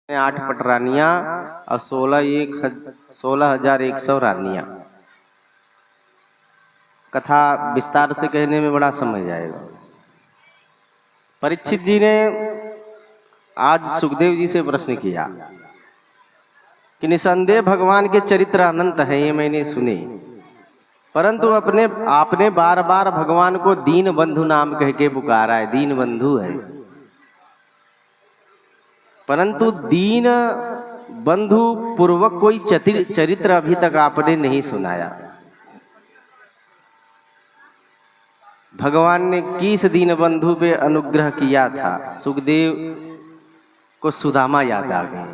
8 पटरानियां और 16,100 रानियां। कथा विस्तार से कहने में बड़ा समय आएगा। परीक्षित जी ने आज सुखदेव जी से प्रश्न किया कि निसंदेह भगवान के चरित्र अनंत है, ये मैंने सुने, परंतु आपने बार बार भगवान को दीन बंधु नाम कह के पुकारा है, दीन बंधु है, परंतु दीन बंधु पूर्वक कोई चरित्र अभी तक आपने नहीं सुनाया। भगवान ने किस दीन बंधु पे अनुग्रह किया था? सुखदेव को सुदामा याद आ गए।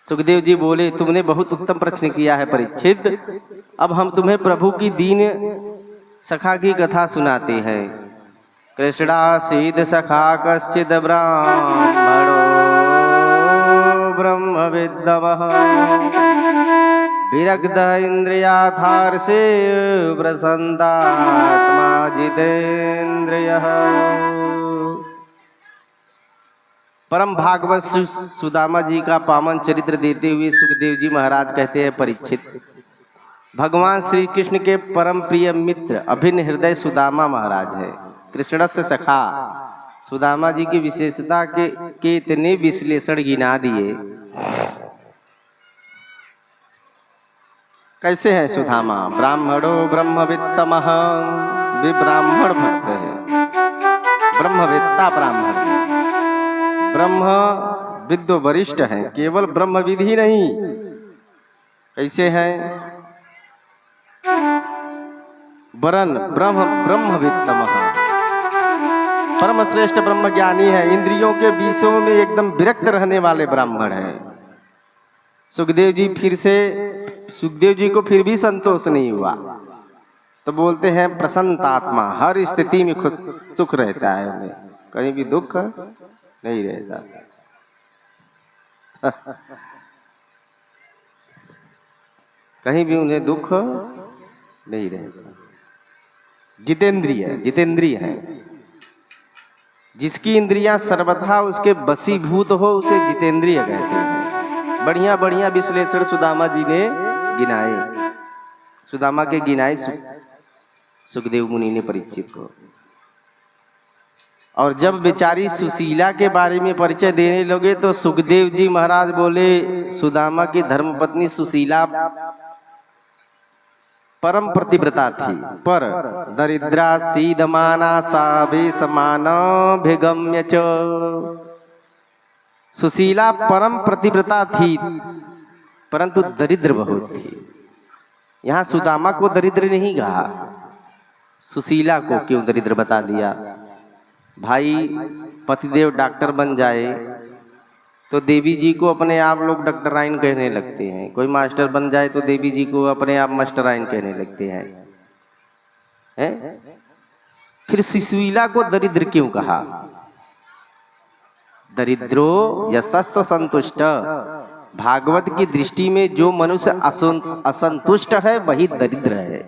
सुखदेव जी बोले, तुमने बहुत उत्तम प्रश्न किया है परीक्षित, अब हम तुम्हें प्रभु की दीन सखा की कथा सुनाते हैं। कृष्णासीद सखा कश्चिद ब्राह्मणो ब्रह्मविद्दमः विरक्त इंद्रियार्थार्षे प्रसन्नात्मा जितेन्द्रियः। परम भागवत सुदामा जी का पावन चरित्र देते हुए सुखदेव जी महाराज कहते हैं, परीक्षित, भगवान श्री कृष्ण के परम प्रिय मित्र अभिन्न हृदय सुदामा महाराज है। कृष्ण से सखा सुदामा जी की विशेषता के इतने विश्लेषण गिना दिए। कैसे है सुदामा? ब्राह्मणो ब्रह्मवित्तमः, वे ब्राह्मण भक्त है, ब्रह्मवेत्ता ब्राह्मण है, ब्रह्म विद्व वरिष्ठ है, केवल ब्रह्म विधि नहीं। कैसे है? वरन ब्रह्मवित्तमः, परम श्रेष्ठ ब्रह्म ज्ञानी है, इंद्रियों के विषयों में एकदम विरक्त रहने वाले ब्राह्मण है। सुखदेव जी को फिर भी संतोष नहीं हुआ, तो बोलते हैं प्रसन्न आत्मा, हर स्थिति में खुश सुख रहता है, उन्हें कहीं भी दुख नहीं रहता। कहीं भी उन्हें दुख नहीं रहता। जितेंद्रिय है, जिसकी इंद्रियां सर्वथा उसके वशीभूत हो उसे जितेंद्रिय कहते हैं। बढ़िया बढ़िया विश्लेषण सुदामा जी ने गिनाए, सुदामा के गिनाए सुखदेव मुनि ने परीक्षित को। और जब बेचारी सुशीला के बारे में परिचय देने लगे तो सुखदेव जी महाराज बोले, सुदामा की धर्मपत्नी सुशीला परम प्रतिव्रता थी, पर दरिद्रा सीदमाना साभे समान भिगम्य च। सुशीला परम प्रतिव्रता थी, परंतु दरिद्र बहुत थी। यहाँ सुदामा को दरिद्र नहीं कहा, सुशीला को क्यों दरिद्र बता दिया? भाई, पतिदेव डॉक्टर बन जाए तो देवी जी को अपने आप लोग डॉक्टराइन कहने लगते हैं, कोई मास्टर बन जाए तो देवी जी को अपने आप मास्टराइन कहने लगते हैं? फिर सुशीला को दरिद्र क्यों कहा? दरिद्रो यस्तस्तो संतुष्ट, भागवत की दृष्टि में जो मनुष्य असंतुष्ट है वही दरिद्र है।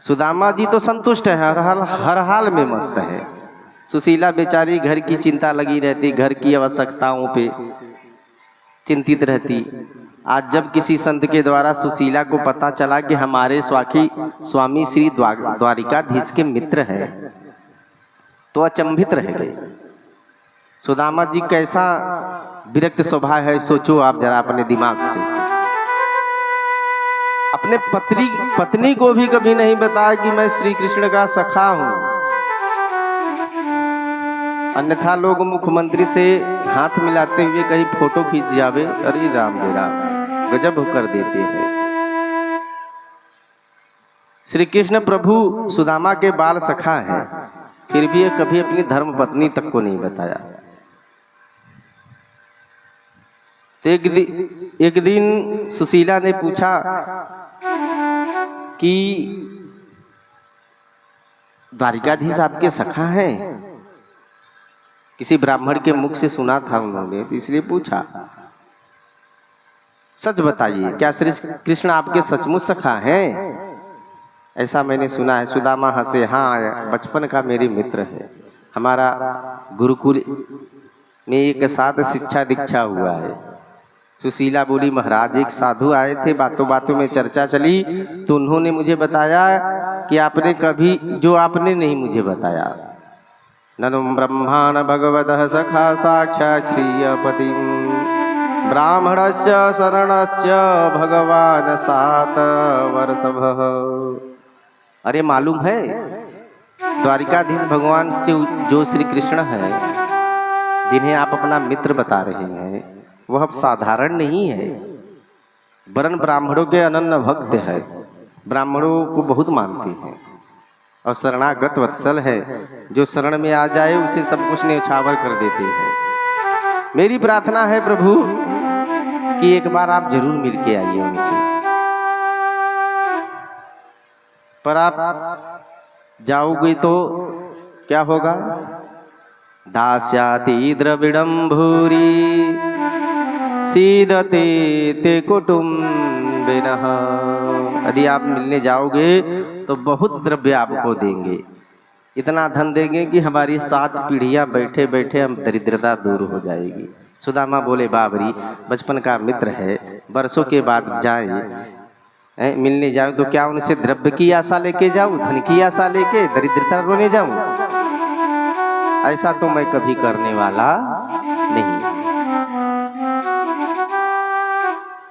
सुदामा जी तो संतुष्ट है, हर हाल में मस्त है। सुशीला बेचारी घर की चिंता लगी रहती, घर की आवश्यकताओं पे चिंतित रहती। आज जब किसी संत के द्वारा सुशीला को पता चला कि हमारे स्वामी श्री द्वारिकाधीश के मित्र हैं, तो अचंभित रह गए। सुदामा जी कैसा विरक्त स्वभाव है, सोचो आप जरा अपने दिमाग से। अपने पत्नी को भी कभी नहीं बताया कि मैं श्री कृष्ण का सखा हूं, अन्यथा लोग मुख्यमंत्री से हाथ मिलाते हुए कहीं फोटो खींच जावे, अरे राम बेरा गजब कर देते हैं। श्री कृष्ण प्रभु सुदामा के बाल सखा हैं, फिर भी कभी अपनी धर्म पत्नी तक को नहीं बताया। तो एक दिन सुशीला ने पूछा कि द्वारिकाधीश आपके सखा हैं? किसी ब्राह्मण के मुख से सुना था उन्होंने, तो इसलिए पूछा, सच बताइए, क्या श्री कृष्ण आपके सचमुच सखा हैं? ऐसा मैंने सुना है। सुदामा हंसे, हाँ बचपन का मेरे मित्र है, हमारा गुरुकुल में एक साथ शिक्षा दीक्षा हुआ है। सुशीला बोली महाराज एक साधु आए थे, बातों बातों में चर्चा चली तो उन्होंने मुझे बताया कि आपने कभी जो आपने नहीं मुझे बताया, ननु ब्रह्माण भगवतः सखा साक्षात् श्रीयपति ब्राह्मणस्य शरणस्य भगवान सात वर्षभः। अरे मालूम है द्वारिकाधीश भगवान शिव जो श्री कृष्ण है, जिन्हें आप अपना मित्र बता रहे हैं, वह साधारण नहीं है, वरन ब्राह्मणों के अनन्य भक्त है, ब्राह्मणों को बहुत मानते हैं और शरणागत वत्सल है। जो शरण में आ जाए उसे सब कुछ न्यौछावर कर देते हैं। मेरी प्रार्थना है प्रभु कि एक बार आप जरूर मिल के आइए उनसे, पर आप जाओगे तो क्या होगा? दास्याति द्रविड़ं भूरि सीदते ते कुटुम्बिनः। यदि आप मिलने जाओगे तो बहुत द्रव्य आपको देंगे, इतना धन देंगे कि हमारी 7 पीढ़ियां बैठे बैठे हम दरिद्रता दूर हो जाएगी। सुदामा बोले बाबरी बचपन का मित्र है, वर्षों के बाद जाए मिलने जाऊं तो क्या उनसे द्रव्य की आशा लेके जाऊं, धन की आशा लेके दरिद्रता रोने जाऊं? ऐसा तो मैं कभी करने वाला नहीं।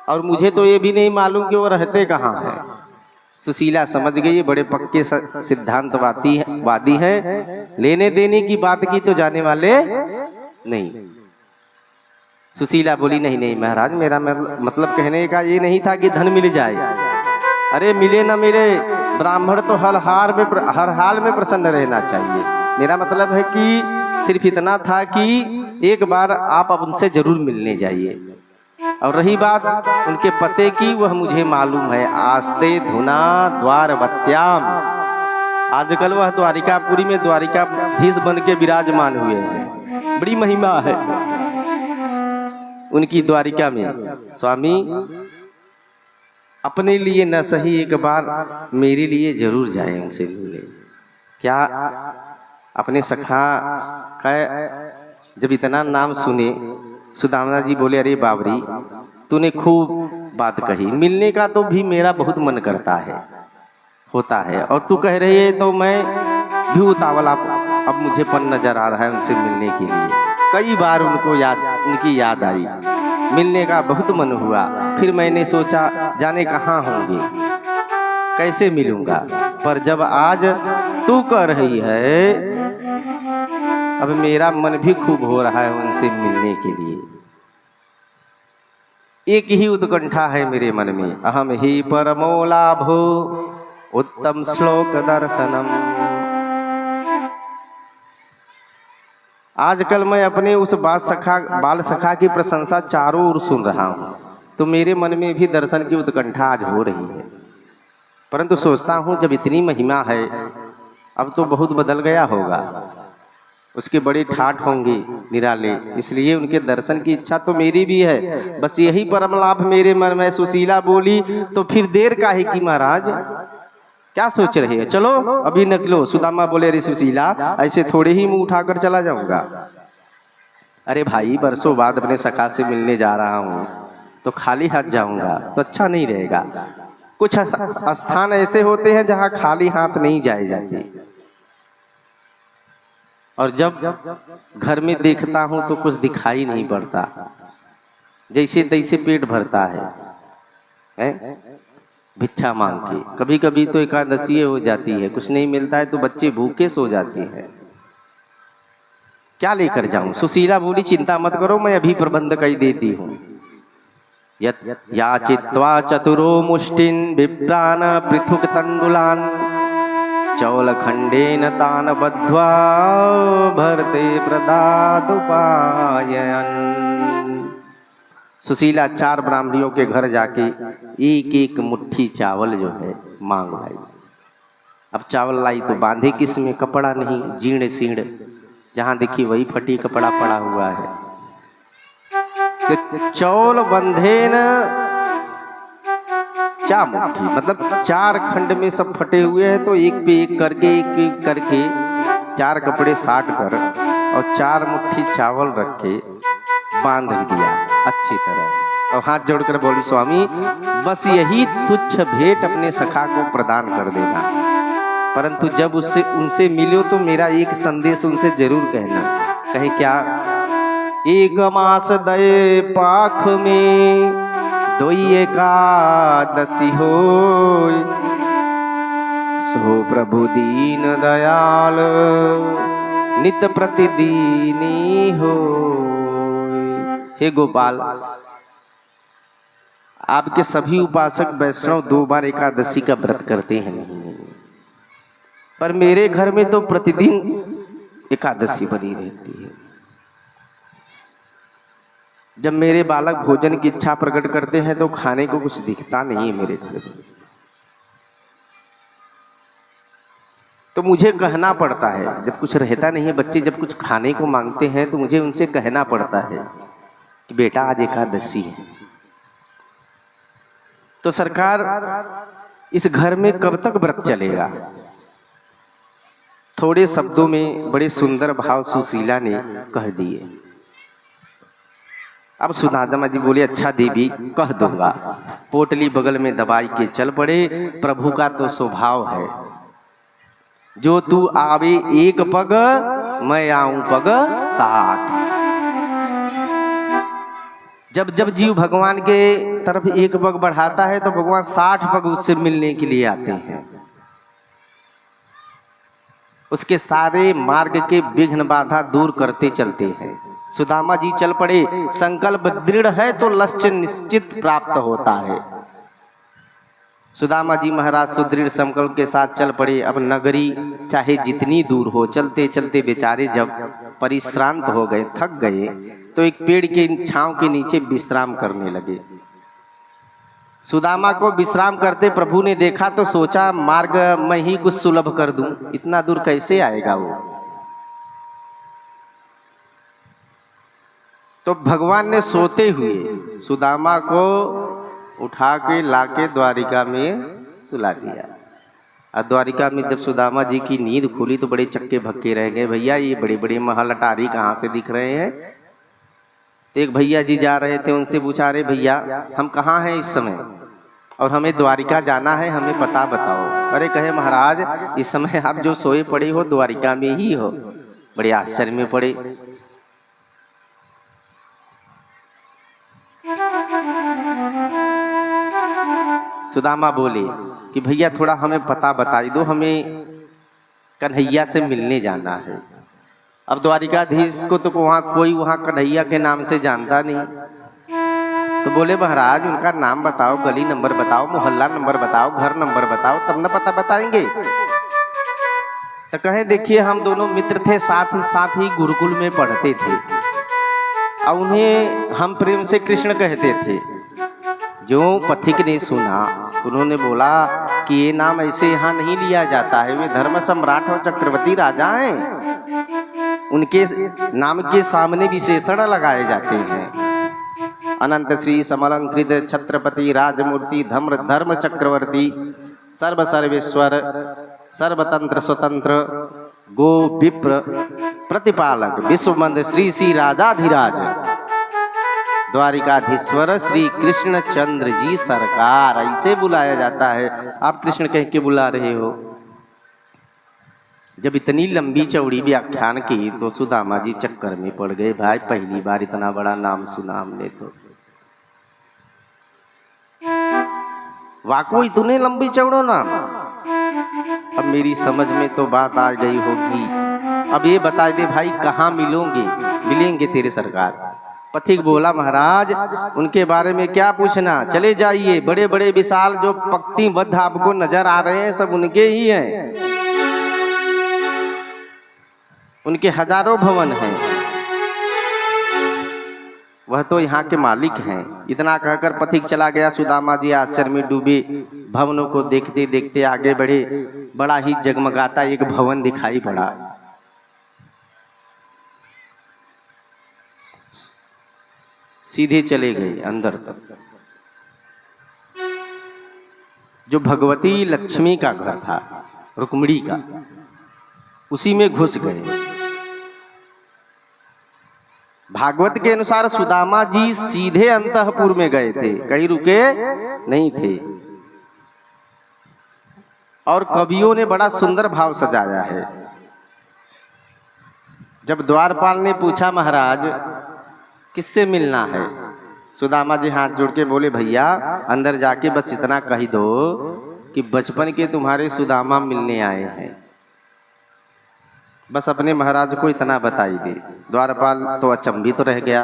और मुझे तो ये भी नहीं मालूम कि वो रहते कहाँ हैं। सुशीला समझ गई बड़े पक्के सिद्धांतवादी है, लेने देने की बात की तो जाने वाले नहीं। सुशीला बोली नहीं नहीं महाराज, मेरा मतलब कहने का ये नहीं था कि धन मिल जाए। अरे मिले ना मिले, ब्राह्मण तो हर हाल में प्रसन्न रहना चाहिए। मेरा मतलब है कि सिर्फ इतना था कि एक बार आप अब उनसे जरूर मिलने जाइए। और रही बात उनके पते की, वह मुझे मालूम है, आस्ते धुना द्वारवत्याम। आजकल वह द्वारिकापुरी में द्वारिकाधीश बन के विराजमान हुए हैं, बड़ी महिमा है उनकी द्वारिका में। स्वामी अपने लिए न सही एक बार मेरे लिए जरूर जाए उनसे मिलने। क्या अपने सखा का जब इतना नाम सुने, सुदामा जी बोले अरे बाबरी तूने खूब बात कही, मिलने का तो भी मेरा बहुत मन करता है, होता है, और तू कह रही है तो मैं भी उतावला अब मुझे पन नजर आ रहा है उनसे मिलने के लिए। कई बार उनकी याद आई, मिलने का बहुत मन हुआ। फिर मैंने सोचा जाने कहाँ होंगे, कैसे मिलूंगा, पर जब आज तू कह रही है अब मेरा मन भी खूब हो रहा है उनसे मिलने के लिए। एक ही उत्कंठा है मेरे मन में, अहम ही परमो लाभो उत्तम श्लोक दर्शनम। आजकल मैं अपने उस बाल सखा की प्रशंसा चारों ओर सुन रहा हूँ, तो मेरे मन में भी दर्शन की उत्कंठा आज हो रही है। परंतु सोचता हूँ जब इतनी महिमा है, अब तो बहुत बदल गया होगा, उसके बड़े ठाठ होंगे निराले, इसलिए उनके दर्शन की इच्छा तो मेरी भी है, बस यही परम लाभ मेरे मन में। सुशीला बोली तो फिर देर काहे की महाराज, क्या सोच रहे हैं, चलो अभी निकलो। सुदामा बोले अरे सुशीला ऐसे थोड़े ही मुंह उठाकर चला जाऊंगा। अरे भाई बरसों बाद अपने सखा से मिलने जा रहा हूँ, तो खाली हाथ जाऊंगा तो अच्छा नहीं रहेगा। कुछ स्थान ऐसे होते हैं जहाँ खाली हाथ नहीं जाए जाते, और जब घर में देखता हूँ तो कुछ दिखाई नहीं पड़ता, जैसे तैसे पेट भरता है भिक्षा मांग के। कभी कभी तो एकादशी हो जाती है, कुछ नहीं मिलता है तो बच्चे भूखे सो जाते हैं, क्या लेकर जाऊं? सुशीला बोली चिंता मत करो, मैं अभी प्रबंध कर देती हूँ। याचित्वा चतुरो मुष्टिन विप्रान पृथुक तंडुलान चौल खंडेन तान बद्ध्वा भरते प्रदादुपायन। सुशीला 4 ब्राह्मणियों के घर जाके एक एक मुट्ठी चावल जो है मांग लाई। अब चावल लाई तो बांधे किस में, कपड़ा नहीं, जीर्ण सीर्ण, जहां देखी वही फटी कपड़ा पड़ा हुआ है। तो चौल बंधे न 4 मुट्ठी, मतलब 4 खंड में सब फटे हुए हैं, तो एक पे एक करके 4 कपड़े साट कर और 4 मुट्ठी चावल रख के बांध दिया अच्छी तरह और हाथ जोड़कर बोली, स्वामी बस यही तुच्छ भेंट अपने सखा को प्रदान कर देना, परंतु जब उससे उनसे मिलो तो मेरा एक संदेश उनसे जरूर कहना। कहे क्या? 1 मास दये पाख में दोई एकादशी होय, सो प्रभु दीन दयाल नित प्रतिदीनी हो। हे गोपाल, आपके सभी उपासक वैष्णव 2 बार एकादशी का व्रत करते हैं, पर मेरे घर में तो प्रतिदिन एकादशी बनी रहती है। जब मेरे बालक भोजन की इच्छा प्रकट करते हैं तो खाने को कुछ दिखता नहीं है मेरे घर में, तो मुझे कहना पड़ता है। जब कुछ रहता नहीं है, बच्चे जब कुछ खाने को मांगते हैं तो मुझे उनसे कहना पड़ता है कि बेटा आज एकादशी है। तो सरकार, इस घर में कब तक व्रत चलेगा? थोड़े शब्दों में बड़े सुंदर भाव सुशीला ने कह दिए। अब सुदामा जी बोले, अच्छा देवी कह दूंगा। पोटली बगल में दबाई के चल पड़े। प्रभु का तो स्वभाव है, जो तू आवे 1 पग मैं आऊं पग 60। जब जब जीव भगवान के तरफ 1 पग बढ़ाता है तो भगवान 60 पग उससे मिलने के लिए आते हैं। उसके सारे मार्ग के विघ्न बाधा दूर करते चलते हैं। सुदामा जी चल पड़े। संकल्प दृढ़ है तो लक्ष्य निश्चित प्राप्त होता है। सुदामा जी महाराज सुदृढ़ संकल्प के साथ चल पड़े। अब नगरी चाहे जितनी दूर हो, चलते चलते बेचारे जब परिश्रांत हो गए, थक गए, तो एक पेड़ के छांव के नीचे विश्राम करने लगे। सुदामा को विश्राम करते प्रभु ने देखा तो सोचा, मार्ग मैं ही कुछ सुलभ कर दूं, इतना दूर कैसे आएगा वो। तो भगवान ने सोते हुए सुदामा को उठा के लाके द्वारिका में सुला दिया। और द्वारिका में जब सुदामा जी की नींद खुली तो बड़े चक्के भक्के रह गए। भैया ये बड़े बड़े महल अटारी कहाँ से दिख रहे हैं? तो एक भैया जी जा रहे थे, उनसे पूछा, अरे भैया हम कहाँ हैं इस समय और हमें द्वारिका जाना है, हमें पता बताओ। अरे कहे, महाराज इस समय आप जो सोए पड़े हो द्वारिका में ही हो। बड़े आश्चर्य में पड़े। सुदामा बोले कि भैया थोड़ा हमें पता बता दो, हमें कन्हैया से मिलने जाना है। अब द्वारिकाधीश को तो वहाँ कोई वहाँ कन्हैया के नाम से जानता नहीं। तो बोले, महाराज उनका नाम बताओ, गली नंबर बताओ, मोहल्ला नंबर बताओ, घर नंबर बताओ, तब न पता बताएंगे। तो कहे, देखिए हम दोनों मित्र थे, साथ ही गुरुकुल में पढ़ते थे और उन्हें हम प्रेम से कृष्ण कहते थे। जो पथिक ने सुना उन्होंने बोला कि ये नाम ऐसे यहाँ नहीं लिया जाता है, वे धर्म सम्राट और चक्रवर्ती राजा हैं, उनके नाम के सामने विशेषण लगाए जाते हैं। अनंत श्री समलंकृत छत्रपति राजमूर्ति धर्म चक्रवर्ती सर्व सर्वेश्वर सर्वतंत्र स्वतंत्र गो विप्र प्रतिपालक विश्वमंद श्री श्री राजाधिराज द्वारिकाधीश्वर श्री कृष्ण चंद्र जी सरकार, ऐसे बुलाया जाता है। आप कृष्ण कह के बुला रहे हो। जब इतनी लंबी चौड़ी व्याख्यान की तो सुदामा जी चक्कर में पड़ गए। भाई पहली बार इतना बड़ा नाम सुना हमने तो। वाकई इतने लंबी चौड़ो नाम। अब मेरी समझ में तो बात आ गई होगी। अब ये बता दे भाई, कहाँ मिलेंगे तेरे सरकार? पथिक बोला, महाराज उनके बारे में क्या पूछना, चले जाइए। बड़े बड़े विशाल जो पंक्तिबद्ध आपको नजर आ रहे हैं सब उनके ही हैं। उनके हजारों भवन हैं, वह तो यहाँ के मालिक हैं। इतना कहकर पथिक चला गया। सुदामा जी आश्चर्य में डूबे। भवनों को देखते देखते आगे बढ़े। बड़ा ही जगमगाता एक भवन दिखाई पड़ा। सीधे चले गए अंदर तक। जो भगवती लक्ष्मी का घर था, रुक्मिणी का, उसी में घुस गए। भागवत के अनुसार सुदामा जी सीधे अंतःपुर में गए थे, कहीं रुके नहीं थे। और कवियों ने बड़ा सुंदर भाव सजाया है। जब द्वारपाल ने पूछा महाराज किससे मिलना है, सुदामा जी हाथ जोड़ के बोले भैया अंदर जाके बस इतना कह दो कि बचपन के तुम्हारे सुदामा मिलने आए हैं, बस अपने महाराज को इतना बताई दे। द्वारपाल तो अचंभित रह गया,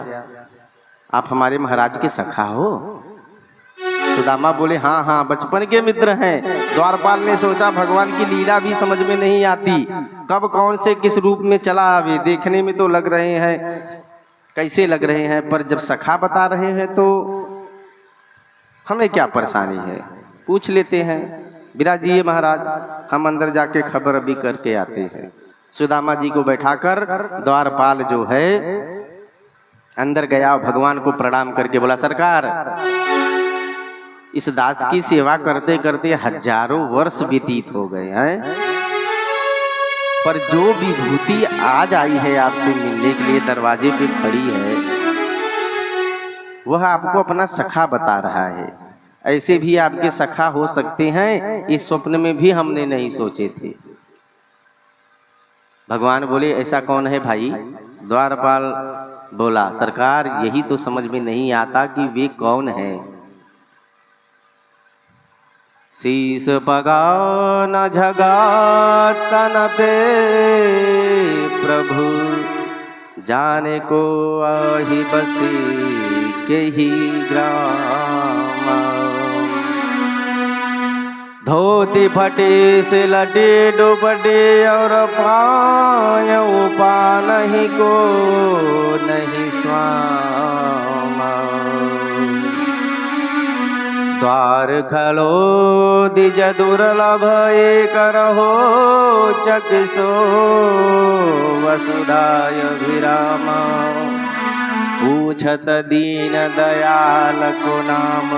आप हमारे महाराज के सखा हो? सुदामा बोले हाँ हाँ बचपन के मित्र हैं। द्वारपाल ने सोचा भगवान की लीला भी समझ में नहीं आती, कब कौन से किस रूप में चला आवे, देखने में तो लग रहे हैं कैसे लग रहे हैं, पर जब सखा बता रहे हैं तो हमें क्या परेशानी है, पूछ लेते हैं। विराजिए महाराज, हम अंदर जाके खबर अभी करके आते हैं। सुदामा जी को बैठाकर द्वारपाल जो है अंदर गया, भगवान को प्रणाम करके बोला सरकार इस दास की सेवा करते करते हजारों वर्ष व्यतीत हो गए हैं, पर जो विभूति आज आई है आपसे मिलने के लिए दरवाजे पे खड़ी है, वह आपको अपना सखा बता रहा है। ऐसे भी आपके सखा हो सकते हैं, इस स्वप्न में भी हमने नहीं सोचे थे। भगवान बोले ऐसा कौन है भाई? द्वारपाल बोला सरकार यही तो समझ में नहीं आता कि वे कौन है। शीस पगा न झगा तन पे प्रभु, जाने को आही बसे के ही ग्राम। धोती फटे से लटे डुबटे और पायो पा नहीं को नहीं स्वाम। द्वार खलो दिज दुर्लभ एक रहो चक्षो वसुधाय विराम। पूछत दीन दयाल को नाम,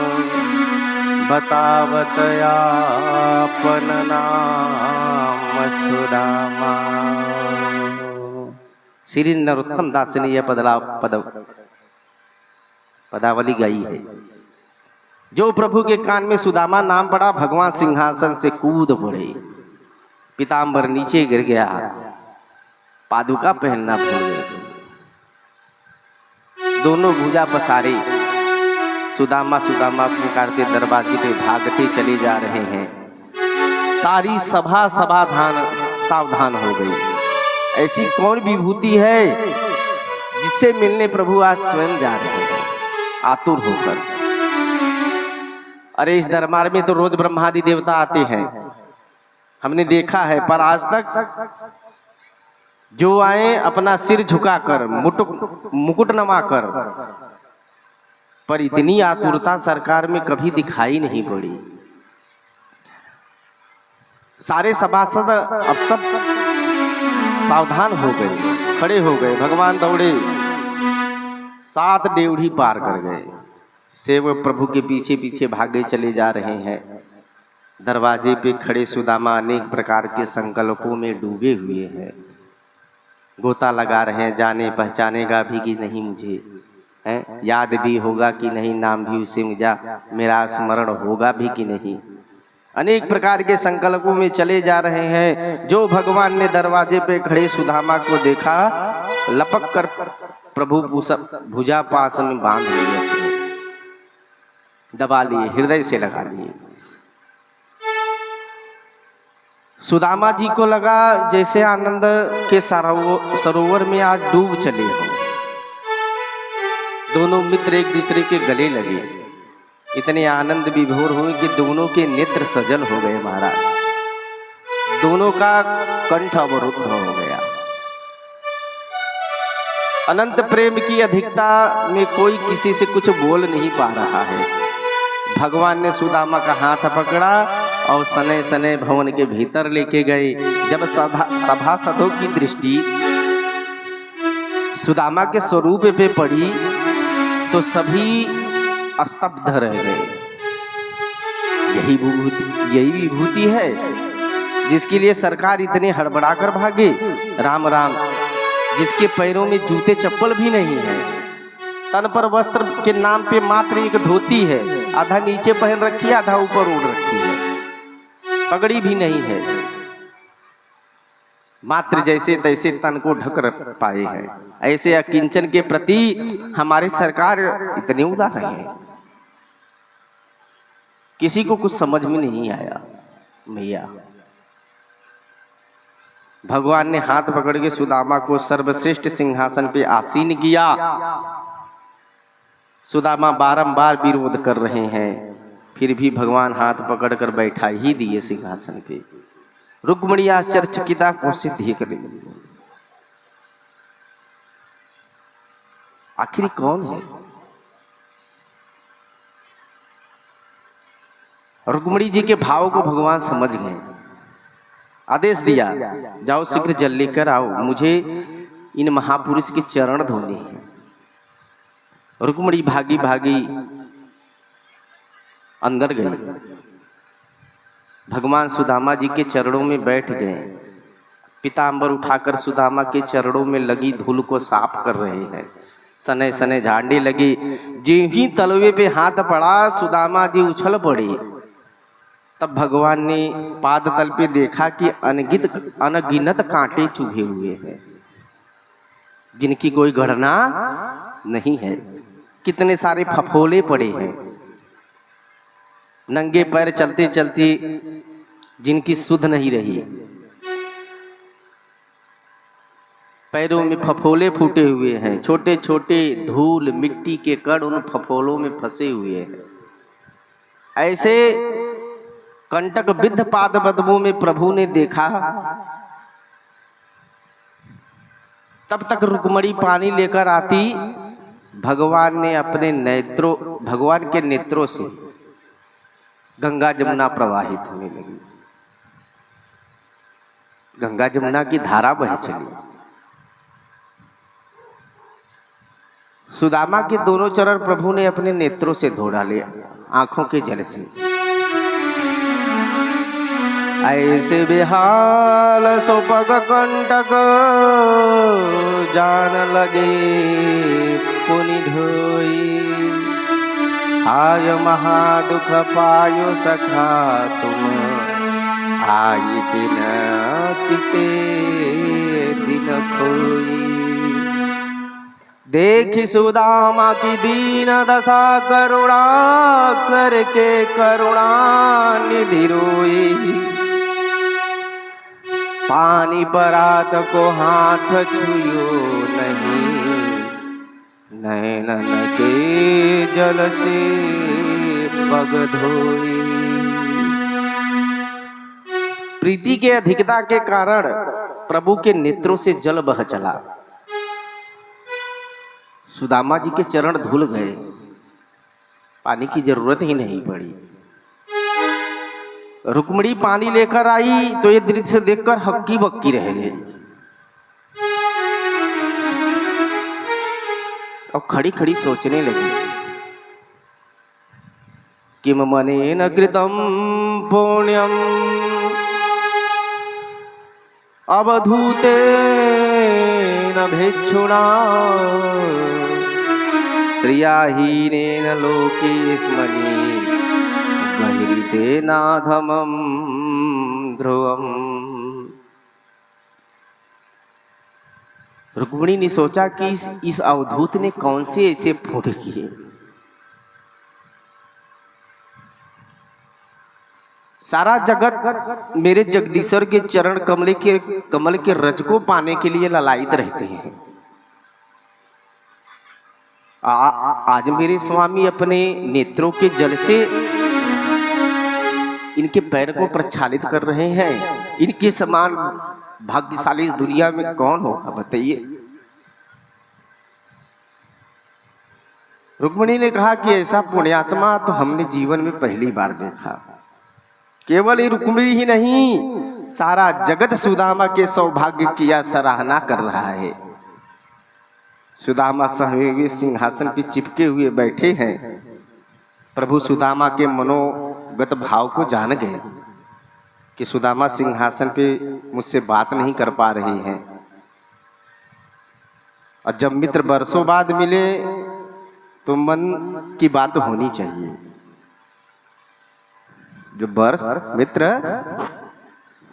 बतावत आपन नाम सुदामा। श्री नरोत्तम दास ने यह पदावली गाई है। जो प्रभु के कान में सुदामा नाम पड़ा, भगवान सिंहासन से कूद पड़े, पीताम्बर नीचे गिर गया, पादुका पहनना भूल गए, दोनों भुजा पसारे सुदामा सुदामा पुकारते दरवाजे पे भागते चले जा रहे हैं। सारी सभा सावधान हो गई। ऐसी कौन विभूति है जिससे मिलने प्रभु आज स्वयं जा रहे हैं आतुर होकर। अरे इस दरबार में तो रोज ब्रह्मादि देवता आते हैं, हमने देखा है, पर आज तक जो आए अपना सिर झुकाकर मुकुट नवाकर, पर इतनी आतुरता सरकार में कभी दिखाई नहीं पड़ी। सारे सभासद अब सब सावधान हो गए, खड़े हो गए। भगवान दौड़े 7 डेवढ़ी पार कर गए। सेवक प्रभु के पीछे पीछे भागे चले जा रहे हैं। दरवाजे पे खड़े सुदामा अनेक प्रकार के संकल्पों में डूबे हुए हैं, गोता लगा रहे हैं, जाने पहचानेगा भी कि नहीं मुझे, है याद भी होगा कि नहीं, नाम भी उसे मेरा स्मरण होगा भी कि नहीं। अनेक प्रकार के संकल्पों में चले जा रहे हैं। जो भगवान ने दरवाजे पे खड़े सुदामा को देखा, लपक कर प्रभु भुजा पास में बांध लिए, दबा लिए, हृदय से लगा लिए। सुदामा जी को लगा जैसे आनंद के सरोवर में आज डूब चले हो। दोनों मित्र एक दूसरे के गले लगे, इतने आनंद विभोर हुए कि दोनों के नेत्र सजल हो गए महाराज। दोनों का कंठ अवरुद्ध हो गया। अनंत प्रेम की अधिकता में कोई किसी से कुछ बोल नहीं पा रहा है। भगवान ने सुदामा का हाथ पकड़ा और सने सने भवन के भीतर लेके गए। जब सभासदों की दृष्टि सुदामा के स्वरूप पे पड़ी तो सभी स्तब्ध रह गए। यही विभूति है जिसके लिए सरकार इतने हड़बड़ा कर भागे, राम राम, जिसके पैरों में जूते चप्पल भी नहीं है, तन पर वस्त्र के नाम पे मात्र एक धोती है, आधा नीचे पहन रखी है, आधा ऊपर ओढ़ रखी है, पगड़ी भी नहीं है, मात्र जैसे तैसे तन को ढक पाए हैं। ऐसे अकिंचन के प्रति हमारी सरकार इतने उदार है, किसी को कुछ समझ में नहीं आया। भैया भगवान ने हाथ पकड़ के सुदामा को सर्वश्रेष्ठ सिंहासन पे आसीन किया। सुदामा बारंबार विरोध कर रहे हैं, फिर भी भगवान हाथ पकड़कर बैठा ही दिए सिंहासन पे। रुक्मिणी आश्चर्यचकिता से देख रही, आखिर कौन है? रुक्मिणी जी के भाव को भगवान समझ गए, आदेश दिया, जाओ शीघ्र जल लेकर आओ, मुझे इन महापुरुष के चरण धोने हैं। रुक्मिणी भागी भागी अंदर गई, भगवान सुदामा जी के चरणों में बैठ गए, पीतांबर उठाकर सुदामा के चरणों में लगी धूल को साफ कर रहे हैं, सने सने झाड़ने लगे। जो ही तलवे पे हाथ पड़ा, सुदामा जी उछल पड़े। तब भगवान ने पाद तल पे देखा कि अनगिनत कांटे चुभे हुए हैं, जिनकी कोई गणना नहीं है। कितने सारे फफोले पड़े हैं, नंगे पैर चलते चलते जिनकी सुध नहीं रही, पैरों में फफोले फूटे हुए हैं, छोटे छोटे धूल मिट्टी के कण उन फफोलों में फंसे हुए हैं। ऐसे कंटक विद्ध पाद पद्मों में प्रभु ने देखा। तब तक रुक्मिणी पानी लेकर आती, भगवान ने अपने नेत्रों, भगवान के नेत्रों से गंगा जमुना प्रवाहित होने लगी, गंगा जमुना की धारा बह चली। सुदामा के दोनों चरण प्रभु ने अपने नेत्रों से धो डाले, आंखों के जल से। ऐसे बेहाल सोपग कंटक जान लगे पुनि धोई, आय महादुख पायो सखा तुम, आई दिन चिते दिन खोई। देखी सुदामा की दीन दशा, करुणा करके करुणा निधि रोई। पानी परात को हाथ छुयो नहीं, नैनन के जल से पग धोई। प्रीति के अधिकता के कारण प्रभु के नेत्रों से जल बह चला। सुदामा जी के चरण धुल गए, पानी की जरूरत ही नहीं पड़ी। रुक्मिणी पानी लेकर आई तो ये दृश्य देखकर हक्की बक्की रह गई और खड़ी खड़ी सोचने लगी, किम मनेन कृतं पुण्यम अवधूतेन भिक्षुणा, श्रियाहीनेन लोकेस्मनि नाधमं ध्रुवम। रुक्मिणी ने सोचा कि इस अवधूत ने कौन से ऐसे फोड़े किए, सारा जगत मेरे जगदीश्वर के चरण कमल के रज को पाने के लिए ललायित रहते हैं। आज मेरे स्वामी अपने नेत्रों के जल से इनके पैर को प्रक्षालित कर रहे हैं। इनके समान भाग्यशाली इस दुनिया में कौन होगा बताइए। रुक्मिणी ने कहा कि ऐसा पुण्यात्मा तो हमने जीवन में पहली बार देखा। केवल ये रुक्मिणी ही नहीं, सारा जगत सुदामा के सौभाग्य की सराहना कर रहा है। सुदामा सहवे सिंहासन पे चिपके हुए बैठे हैं। प्रभु सुदामा के मनोगत भाव को जान गए। कि सुदामा सिंहासन पे मुझसे बात नहीं कर पा रहे हैं, और जब मित्र बरसों बाद मिले तो मन की बात होनी चाहिए। जो मित्र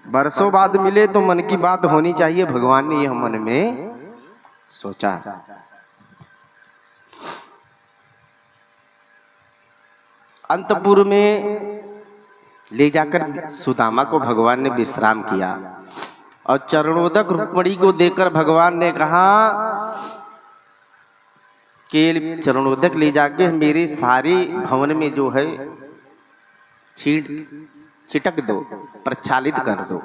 बरसों बाद मिले तो मन की बात होनी चाहिए, भगवान ने यह मन में सोचा। अंतपुर में ले जाकर सुदामा को भगवान ने विश्राम किया, और चरणोदक रुक्मिणी को देकर भगवान ने कहा कि चरणोदक ले जाके मेरे सारे भवन में जो है छिटक दो, प्रक्षालित कर दो।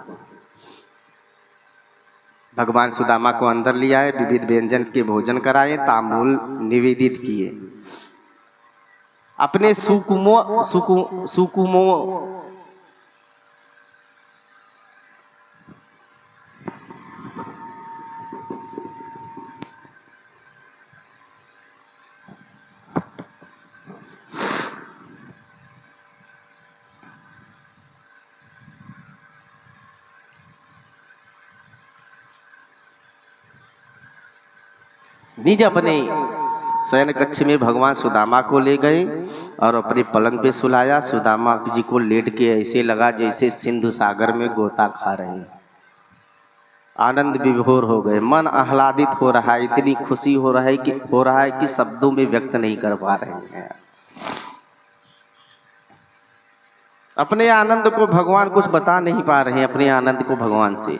भगवान सुदामा को अंदर ले आए, विविध व्यंजन के भोजन कराए, तांबूल निवेदित किए। अपने सुकुमो निज अपने शयन कक्ष में भगवान सुदामा को ले गए और अपने पलंग पे सुलाया। सुदामा जी को लेट के ऐसे लगा जैसे सिंधु सागर में गोता खा रहे हैं। आनंद विभोर हो गए, मन आह्लादित हो रहा है, इतनी खुशी हो रहा है कि शब्दों में व्यक्त नहीं कर पा रहे हैं। अपने आनंद को भगवान कुछ बता नहीं पा रहे हैं, अपने आनंद को भगवान से।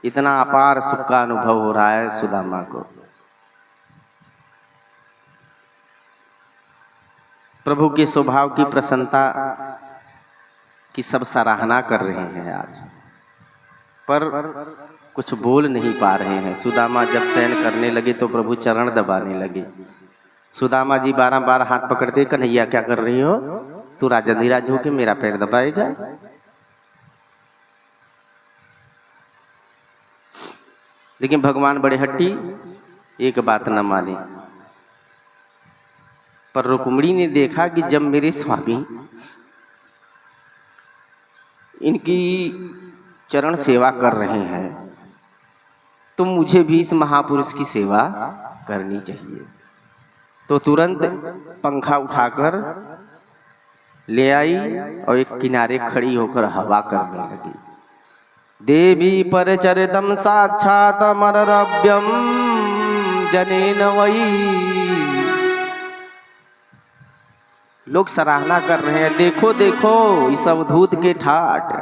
इतना अपार सुख का अनुभव हो रहा है सुदामा को। प्रभु के स्वभाव की प्रसन्नता की सब सराहना कर रहे हैं आज, पर कुछ बोल नहीं पा रहे हैं। सुदामा जब शयन करने लगे तो प्रभु चरण दबाने लगे। सुदामा जी बार हाथ पकड़ते, कन्हैया क्या कर रही हो, तू राजधिराज होके मेरा पैर दबाएगा। लेकिन भगवान बड़े हट्टी, एक बात न माने। पर रुक्मिणी ने देखा कि जब मेरे स्वामी इनकी चरण सेवा कर रहे हैं तो मुझे भी इस महापुरुष की सेवा करनी चाहिए। तो तुरंत पंखा उठाकर ले आई और एक किनारे खड़ी होकर हवा करने लगी। देवी परचरितम साक्षात अमररव्यम जनेन वही। लोग सराहना कर रहे हैं, देखो देखो इस अवधूत के ठाट।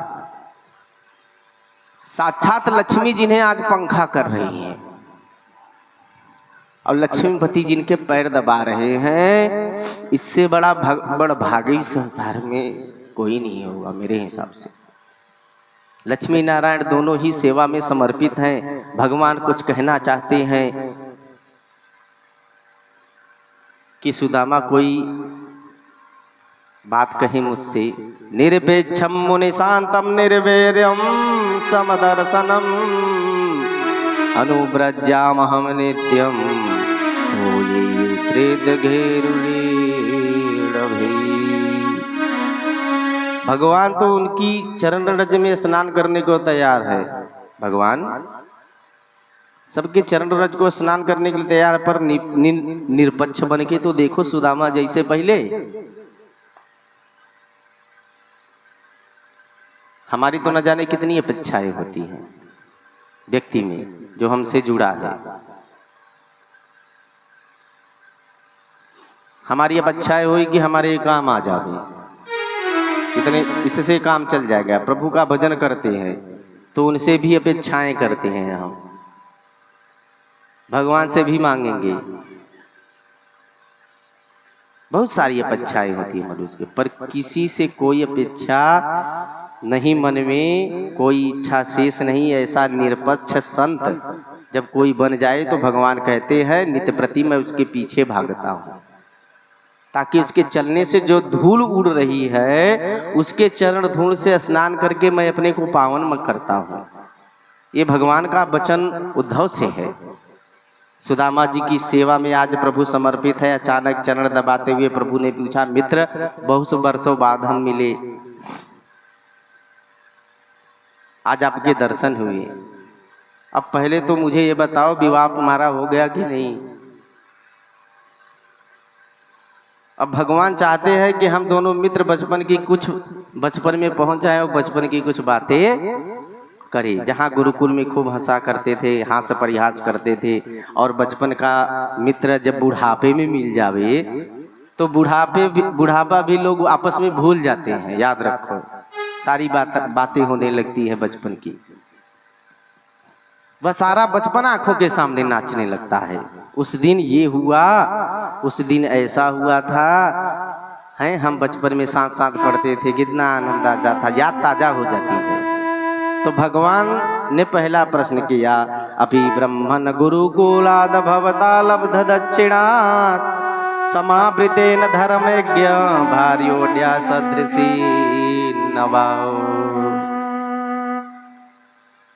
साक्षात लक्ष्मी जिन्हें आज पंखा कर रही हैं और लक्ष्मीपति जिनके पैर दबा रहे हैं, इससे बड़ा भागी संसार में कोई नहीं होगा मेरे हिसाब से। लक्ष्मी नारायण दोनों ही सेवा में समर्पित हैं। भगवान कुछ कहना चाहते हैं कि सुदामा कोई बात कहे मुझसे। निरपेक्षम मुनि शांतम निर्वैर्यम समदर्शनम अनुव्रजामहम नित्यम भगवान तो उनकी चरण रज में स्नान करने को तैयार है। भगवान सबके चरण रज को स्नान करने के लिए तैयार, पर निरपक्ष बन के तो देखो सुदामा जैसे पहले। हमारी तो न जाने कितनी अपेक्षाएं होती हैं व्यक्ति में जो हमसे जुड़ा है। हमारी अपेक्षाएं हुई कि हमारे काम आ जाए, इतने इससे काम चल जाएगा। प्रभु का भजन करते हैं तो उनसे भी अपेक्षाएं करते हैं, हम भगवान से भी मांगेंगे। बहुत सारी अपेक्षाएं होती है मनुष्य के, पर किसी से कोई अपेक्षा नहीं, मन में कोई इच्छा शेष नहीं। ऐसा निरपक्ष संत जब कोई बन जाए तो भगवान कहते हैं नित्य प्रति मैं उसके पीछे भागता हूँ, ताकि उसके चलने से जो धूल उड़ रही है उसके चरण धूल से स्नान करके मैं अपने को पावन करता हूँ। ये भगवान का वचन उद्धव से है। सुदामा जी की सेवा में आज प्रभु समर्पित है। अचानक चरण दबाते हुए प्रभु ने पूछा, मित्र बहुत वर्षों बाद हम मिले, आज आपके दर्शन हुए। अब पहले तो मुझे ये बताओ, विवाह तुम्हारा हो गया कि नहीं? अब भगवान चाहते हैं कि हम दोनों मित्र बचपन की कुछ बचपन में पहुंच जाए और बचपन की कुछ बातें करें। जहाँ गुरुकुल में खूब हंसा करते थे, हास्य परिहास करते थे, और बचपन का मित्र जब बुढ़ापे में मिल जावे तो बुढ़ापा भी लोग आपस में भूल जाते हैं। याद रखो, सारी बातें होने लगती है बचपन की। वह सारा बचपन आंखों के सामने नाचने लगता है। उस दिन ये हुआ, उस दिन ऐसा हुआ था, हैं हम बचपन में साथ साथ पढ़ते थे, कितना आनंद आता था, याद ताजा हो जाती है। तो भगवान ने पहला प्रश्न किया, अपि ब्रह्मन गुरुकुलाद भवता लब्ध दक्षिणात् समावृतेन धर्मज्ञ भार्योड्या सदृशी नवाओ।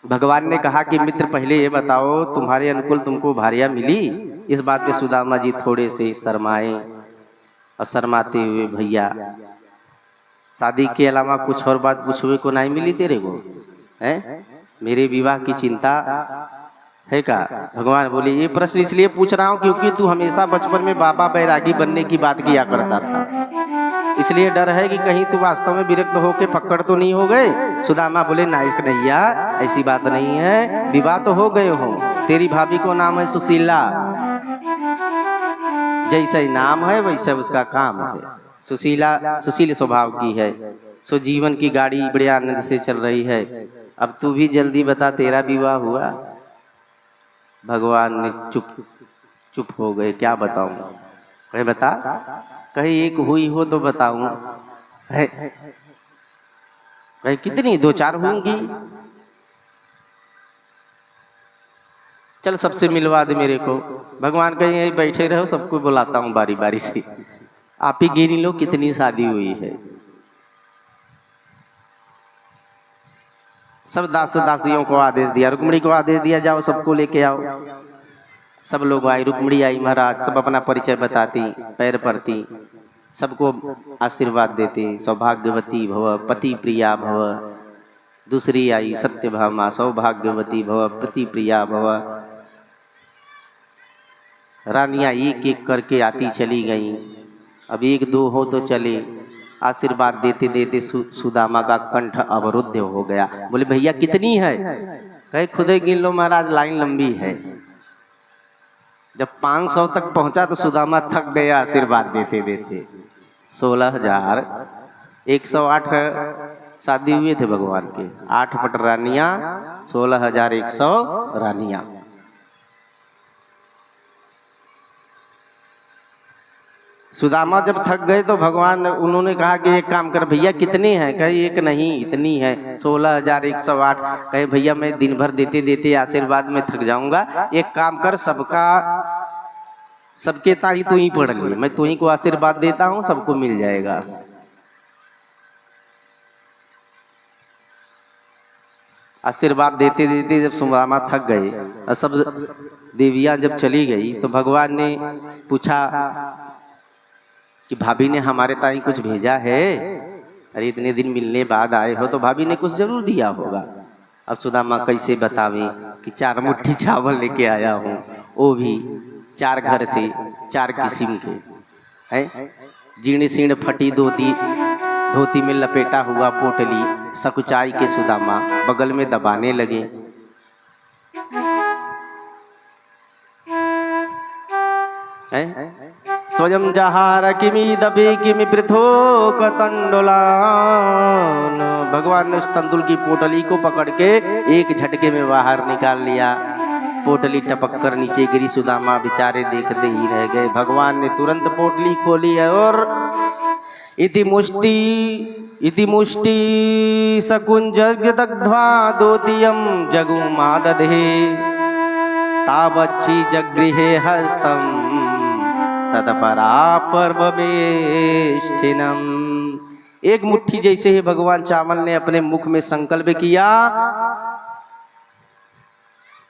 भगवान ने कहा कि मित्र पहले ये बताओ, तुम्हारे अनुकूल तुमको भार्या मिली? इस बात पे सुदामा जी थोड़े से शर्माए, और शर्माते हुए, भैया शादी के अलावा कुछ और बात पूछने को नहीं मिली तेरे को? है मेरे विवाह की चिंता है का? भगवान बोले, ये प्रश्न इसलिए पूछ रहा हूँ क्योंकि तू हमेशा बचपन में बाबा बैरागी बनने की बात किया करता था, इसलिए डर है कि कहीं तू वास्तव में विरक्त होके फक्कड़ तो नहीं हो गए। सुदामा बोले, नायक नैया ऐसी बात नहीं है, विवाह तो हो गए हो। तेरी भाभी को नाम है सुशीला, जैसा ही नाम है वैसा उसका काम है। सुशीला सुशील स्वभाव की है, सो जीवन की गाड़ी बड़े आनंद से चल रही है। अब तू भी जल्दी बता, तेरा विवाह हुआ? भगवान ने चुप हो गए। क्या बताऊं? कहे बता, कहीं एक हुई हो तो बताऊं। कहे कितनी? 2-4 होंगी। चल सबसे मिलवा दे मेरे को। भगवान कहीं यही बैठे रहो, सबको बुलाता हूँ बारी बारी से, आप ही गिन लो कितनी शादी हुई है। सब दास दासियों को आदेश दिया, रुक्मिणी को आदेश दिया, जाओ सबको लेके आओ। सब लोग आए, रुक्मिणी आई महाराज, सब अपना परिचय बताती, पैर पड़ती, सबको आशीर्वाद देते, सौभाग्यवती भव, पति प्रिया भव। दूसरी आई सत्यभामा, सौभाग्यवती भव, पति प्रिया भव। रानियां एक एक करके आती चली गईं। अब 1-2 हो तो चले। आशीर्वाद देते देते सुदामा का कंठ अवरुद्ध हो गया। बोले, भैया कितनी है? कहे खुद ही गिन लो महाराज, लाइन लंबी है। जब 500 तक पहुंचा तो सुदामा थक गया आशीर्वाद देते देते। 16,108 शादी हुए थे भगवान के, 8 पट रानियां, 16,100 रानियां। सुदामा जब थक गए तो भगवान उन्होंने कहा कि एक काम कर भैया, कितनी है? कहे एक नहीं, इतनी है, 16,108। कहे भैया मैं दिन भर देते देते आशीर्वाद में थक जाऊंगा, एक काम कर, सबके ताई तू ही पढ़ ली, मैं तू ही को आशीर्वाद देता हूँ, सबको मिल जाएगा। आशीर्वाद देते देते जब सुदामा थक गए और सब देवियां जब चली गई तो भगवान ने पूछा कि भाभी ने हमारे ताई कुछ भेजा है? अरे इतने दिन मिलने बाद आए हो तो भाभी ने कुछ जरूर दिया होगा। अब सुदामा कैसे बतावे कि 4 मुट्ठी चावल लेके आया हूँ, वो भी 4 घर से, 4 किस्म के हैं। जीर्ण सीर्ण फटी धोती में लपेटा हुआ पोटली सकुचाई के सुदामा बगल में दबाने लगे। स्वयं जहार किमी दबे किमी पृथो कतंडोलान। भगवान ने उस तंदुल की पोटली को पकड़ के एक झटके में बाहर निकाल लिया। पोटली टपक कर नीचे गिरी। सुदामा बेचारे देखते ही रह गए। भगवान ने तुरंत पोटली खोली है और इति मुष्टि सकुंजग्धवा दोतियम जगुमादधे तावच्छी जगृहे हस्तम तत्परा पर्ववेष्ठिनम। एक मुट्ठी जैसे ही भगवान चावल ने अपने मुख में संकल्प किया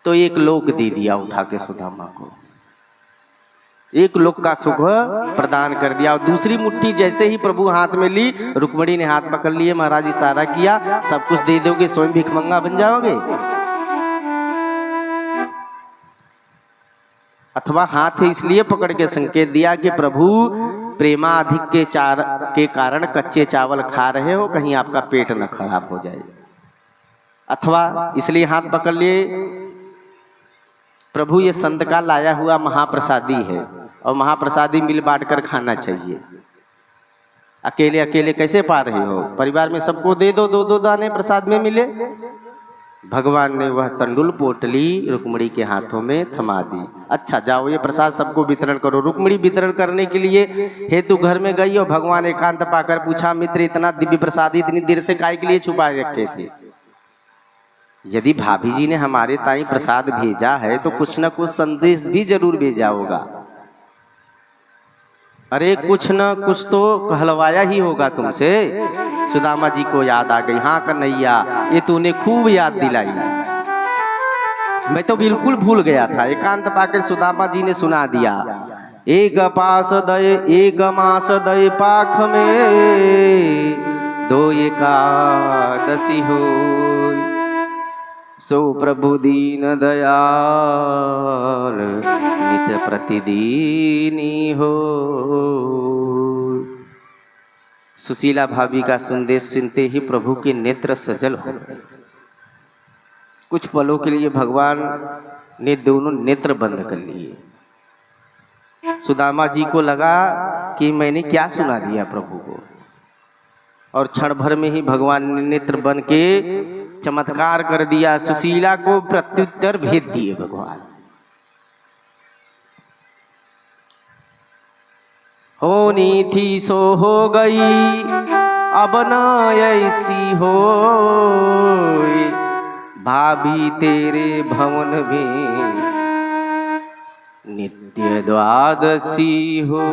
तो एक लोक दे दिया उठा के सुदामा को। एक लोक का सुख प्रदान कर दिया। और दूसरी मुट्ठी जैसे ही प्रभु हाथ में ली, रुक्मिणी ने हाथ पकड़ लिए, महाराज इशारा किया, सब कुछ दे दोगे, स्वयं भिखमंगा बन जाओगे। अथवा हाथ इसलिए पकड़ के संकेत दिया कि प्रभु प्रेमाधिक के कारण कच्चे चावल खा रहे हो, कहीं आपका पेट न खराब हो जाए। अथवा इसलिए हाथ पकड़ लिए, प्रभु ये संत का लाया हुआ महाप्रसादी है और महाप्रसादी मिल बांट कर खाना चाहिए। अकेले अकेले कैसे पा रहे हो, परिवार में सबको दे दो, दो दो दाने प्रसाद में मिले। भगवान ने वह तंडुल पोटली रुक्मिणी के हाथों में थमा दी। अच्छा जाओ ये प्रसाद सबको वितरण करो। रुक्मिणी वितरण करने के लिए हेतु घर में गई और भगवान एकांत पाकर पूछा, मित्र इतना दिव्य प्रसाद इतनी देर से काय के लिए छुपा रखे थे? यदि भाभी जी ने हमारे ताई प्रसाद भेजा है तो कुछ न कुछ संदेश भी जरूर भेजा होगा। अरे कुछ न कुछ तो कहलवाया ही होगा तुमसे। सुदामा जी को याद आ गई, हाँ कन्हैया ये तूने खूब याद दिलाई, मैं तो बिल्कुल भूल गया था। एकांत पाकर सुदामा जी ने सुना दिया, एक मास दय पाख में दो एकादशी हो, सो प्रभु दीन दयाल नित्य प्रतिदीनी हो। सुशीला भाभी का संदेश सुनते ही प्रभु के नेत्र सजल हो गए। कुछ पलों के लिए भगवान ने दोनों नेत्र बंद कर लिए। सुदामा जी को लगा कि मैंने क्या सुना दिया प्रभु को, और क्षण भर में ही भगवान ने नेत्र बन के चमत्कार कर दिया। सुशीला को प्रत्युत्तर भेज दिए भगवान। होनी थी सो हो गई, अब न ऐसी हो, भाभी तेरे भवन में नित्य द्वादशी हो।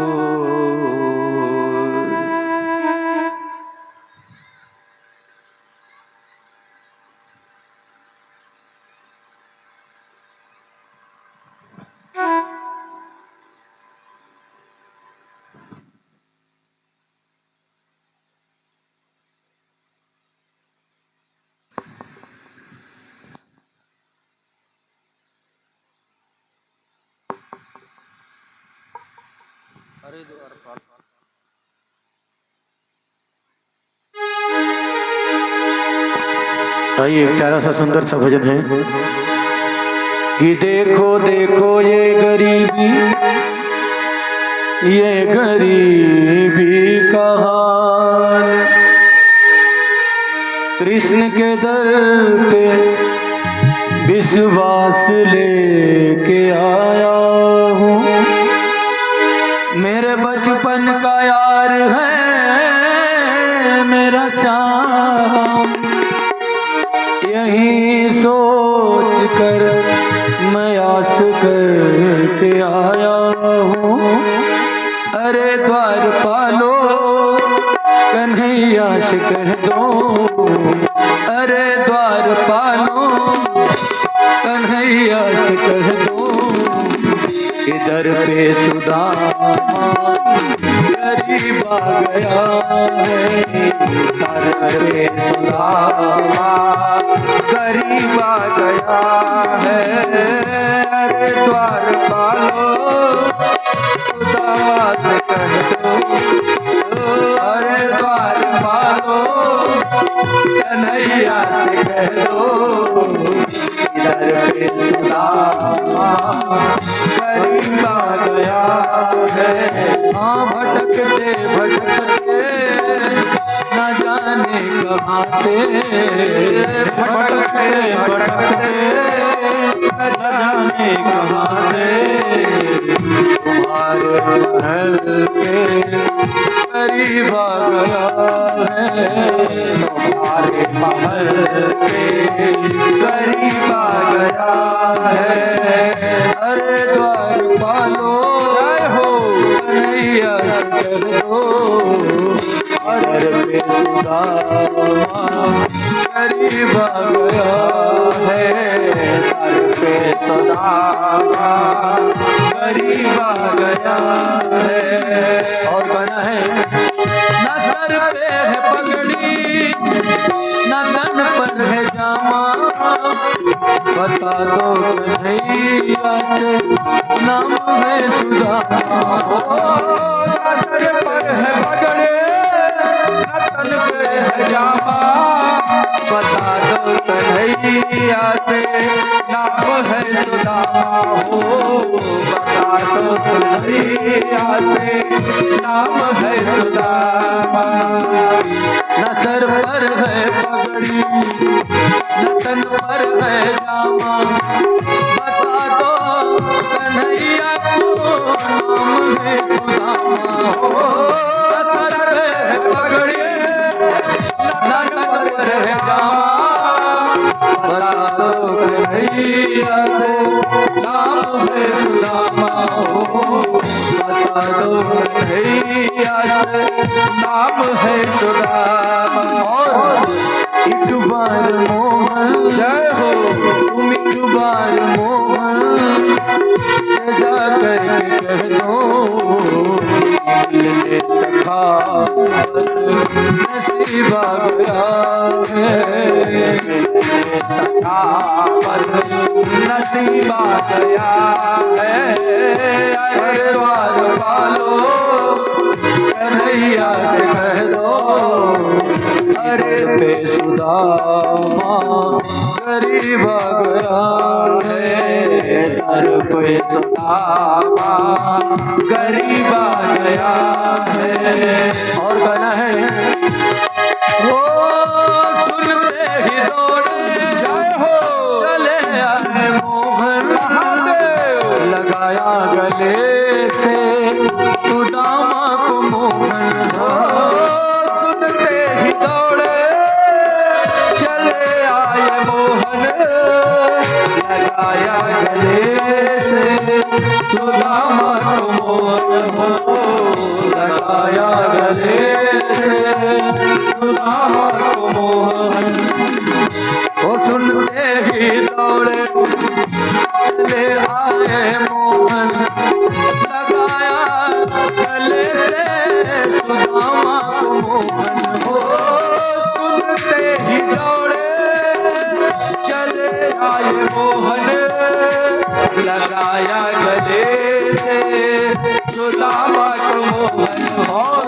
आइए एक प्यारा सा सुंदर सा भजन है कि देखो देखो ये गरीबी का हाल, कृष्ण के दर पे विश्वास लेके आया हूँ, मेरे बचपन का यार है मेरा श्याम, यही सोच कर मैं आस करके आया हूँ। अरे द्वार पालो कन्हैया से कह दो, अरे द्वार पालो कन्हैया से कह दो, इधर पे सुदामा गरीब आ गया है, अरे सुदामा गरीब आ गया है, अरे द्वार पालो सुदामा से कह दो, अरे द्वार पालो कन्हैया से कह दो, इधर पे सुदामा गरीब आ गया है। हाँ भटकते भटकते न जाने कहाँ से, भटकते भटकते न जाने कहाँ से, तुम्हारे महल के करीब आ गया है, तुम्हारे महल के करीब आ गया है। अरे द्वार पालो हो कन्हैया से कह दो, अरे पे सुदामा गरीब आ गया है दर पे सुदामा गरीब आ गया है। और गाना है न सर पे है पगड़ी न तन पर है जामा बता दो कन्हैया से नाम है सुदामा। सर पर है पगड़ी न तन पे है जामा बता दो कन्हैया से नाम है सुदामा हो बता दो कन्हैया से नाम है सुदामा। न सर पर है पगड़ी न तन पर है जामा बता दो कन्हैया को नाम है सुदामा हो। सर पर है पगड़ी न तन पर है जामा बता दो कन्हैया से नाम है सुदामा हो बता दो कन्हैया से नाम है सुदामा। और एक बार मोहन जय हो तुम एक बार मोहन जा करके कह दो मिलने सखा नसीब आ गया है सखावत नसीब आ गया है। अरे द्वार पालो कन्हैया से कह दो अरे पे सुदामा गरीब आ गया है दर पे सुदामा गरीब आ गया है। और गाना है वो सुनते ही दौड़े जय हो चले आए मोहन लगाया गले से सुदामा को मोहन। सुनते ही दौड़े चले आए मोहन लगाया गले से सुदामा को मोहन लगाया गले से सुदामा को मोहन। वो सुनते ही दौड़े चले आए मोहन लगाया गले से सुदामा को मोहन। हो सुनते ही दौड़े चले आए मोहन लगाया गले से सुदामा को मोहन। और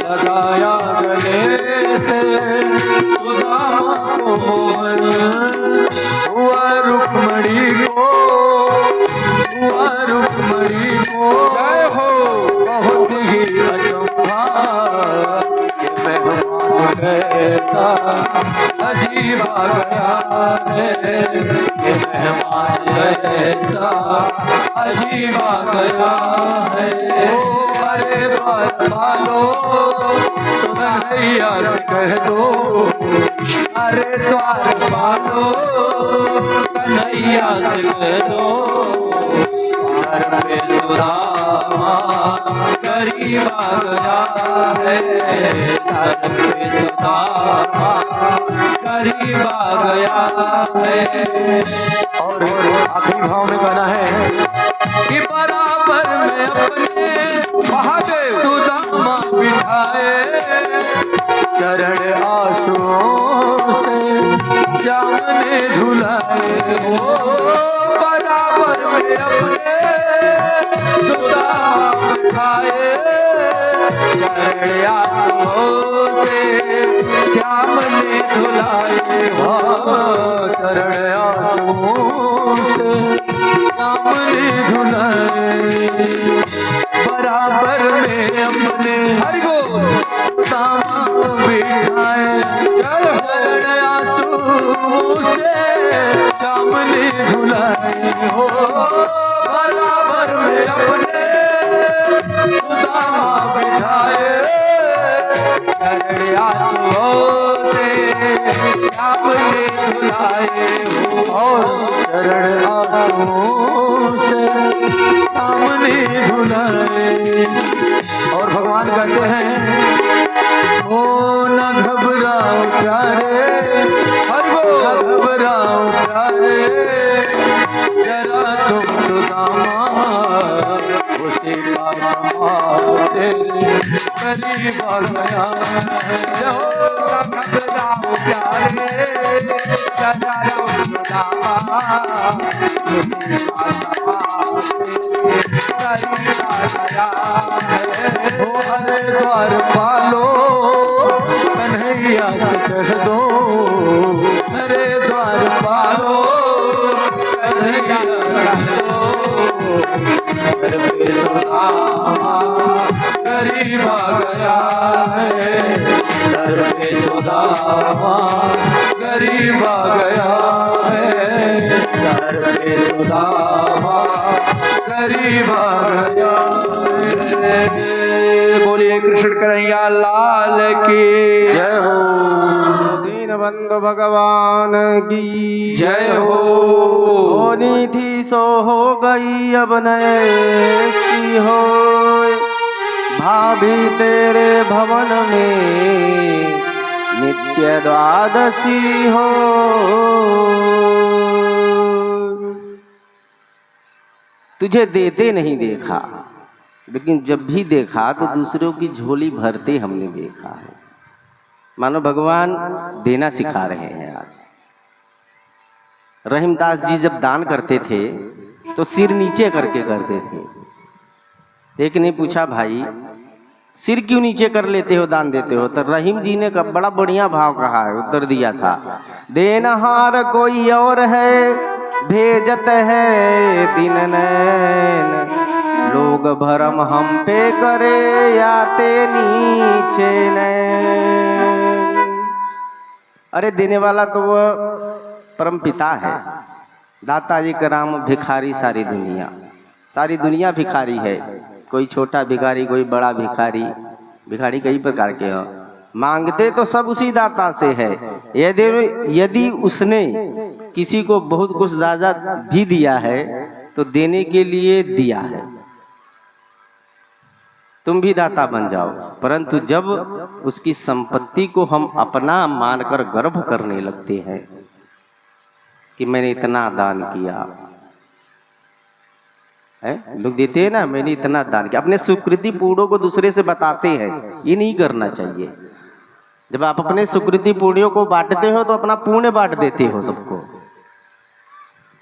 लगाया गले से सुदामा को मोहन। हुआ रुक्मणी को जय हो बहुत ही अचंभा मेहमान कैसा अजीब आ गया है मेहमान कैसा अजीब आ गया है। अरे बात मानो तो कन्हैया से कह दो अरे द्वार पालो कन्हैया से कह दो दर पे सुदामा गरीब आ गया है दर पे सुदामा गरीब आ गया है। और आखिरी भाव में गाना है कि बराबर में अपने महादेव सुदामा बिठाए चरण आंसुओं से जामने धुलाए। हो बराबर में अपने सुदामा बिठाए चरण आंसुओं से जामने धुलाए। हो चरण आंसुओं से जामने धुलाए। बराबर में अपने सुदामा बिठाए चरण आंसुओं से जामने धुलाए। हो बराबर में अपने सुदामा बिठाए चरण आंसुओं से जामने धुलाए। हो और चरण आंसुओं से सामने धुलाए। और भगवान कहते हैं ओ न घबराओ प्यारे तेरे करीब आ गया जो घबराओ प्यारे सदा रहो सुदामा करीब आ गया ओ हरे द्वार पालो कन्हैया से कह दो हरे द्वार पालो कन्हैया कह दो सर पे सुदामा करीब आ गया है सर पे सुदामा करीब आ गया है सर पे सुदामा करीब आ गया है। बोलिए कृष्ण कन्हैया लाल की जय हो दीनबंधु भगवान की जय हो होनी थी सो हो गई अब नैसी हो भाभी तेरे भवन में नित्य द्वादशी हो। तुझे देते नहीं देखा, लेकिन जब भी देखा तो दूसरों की झोली भरते हमने देखा है। मानो भगवान देना सिखा रहे हैं आज। रहीमदास जी जब दान करते थे तो सिर नीचे करके करते थे। एक ने पूछा, भाई सिर क्यों नीचे कर लेते हो, दान देते हो? तो रहीम जी ने बड़ा बढ़िया भाव कहा है, उत्तर दिया था, देनहार कोई और है, भेजत है दिन नैन, लोग भरम हम पे करे आते नीचे नैन। अरे देने वाला तो वह परम पिता है, दाता जी का नाम भिखारी सारी दुनिया भिखारी है। कोई छोटा भिखारी, कोई बड़ा भिखारी, भिखारी कई प्रकार के हो, मांगते तो सब उसी दाता से है। यदि उसने किसी को बहुत कुछ ज़्यादा भी दिया है तो देने के लिए दिया है। तुम भी दाता बन जाओ, परंतु जब उसकी संपत्ति को हम अपना मानकर गर्व करने लगते हैं कि मैंने इतना दान किया है, लोग देते हैं ना, मैंने इतना दान किया, अपने सुकृति पुण्यों को दूसरे से बताते हैं, ये नहीं करना चाहिए। जब आप अपने सुकृति पुण्यों को बांटते हो तो अपना पुण्य बांट देते हो सबको।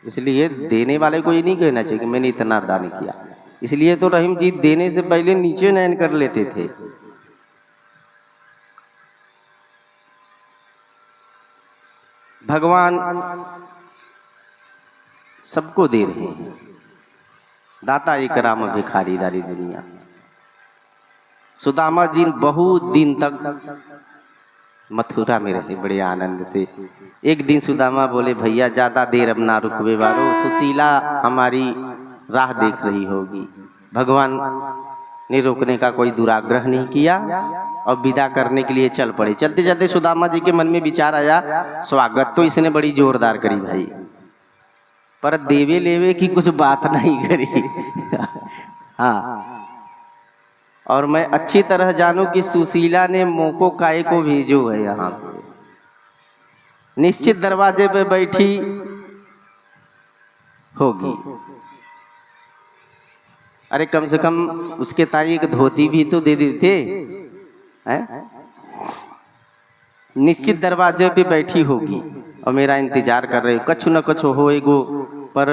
इसलिए देने वाले को ये नहीं कहना चाहिए कि मैंने इतना दान किया। इसलिए तो रहीम जी देने से पहले नीचे नयन कर लेते थे। भगवान सबको दे रहे हैं, दाता एक राम भिखारी दारी दुनिया। सुदामा जी बहुत दिन तक मथुरा में रहे बड़े आनंद से। एक दिन सुदामा बोले, भैया ज्यादा देर अब ना रुकवे बारो, सुशीला हमारी राह देख रही होगी। भगवान ने रोकने का कोई दुराग्रह नहीं किया और विदा करने के लिए चल पड़े। चलते चलते सुदामा जी के मन में विचार आया, स्वागत तो इसने बड़ी जोरदार करी भाई, पर देवे लेवे की कुछ बात नहीं करी। हाँ, और मैं अच्छी तरह जानूं कि सुशीला ने मोको काय को भेजो है यहाँ पे, निश्चित दरवाजे पे बैठी होगी। अरे कम से कम उसके ताई एक धोती भी तो दे देते हैं। निश्चित दरवाजे पे बैठी होगी और मेरा इंतजार कर रहे हो, कछु न कछु होएगो, पर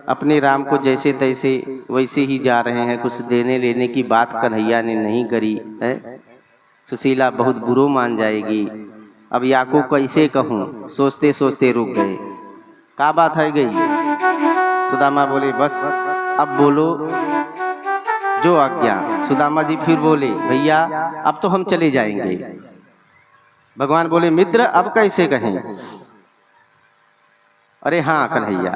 अपने राम को जैसे तैसे वैसे ही जा रहे हैं। कुछ देने लेने की बात कन्हैया ने नहीं करी है। सुशीला बहुत बुरो मान जाएगी। अब याको कैसे कहूँ, सोचते सोचते रुक गए। क्या बात है गई? सुदामा बोले, बस अब बोलो जो आज्ञा। सुदामा जी फिर बोले, भैया अब तो हम चले जाएंगे। भगवान बोले, मित्र अब कैसे कहें? अरे हाँ कन्हैया,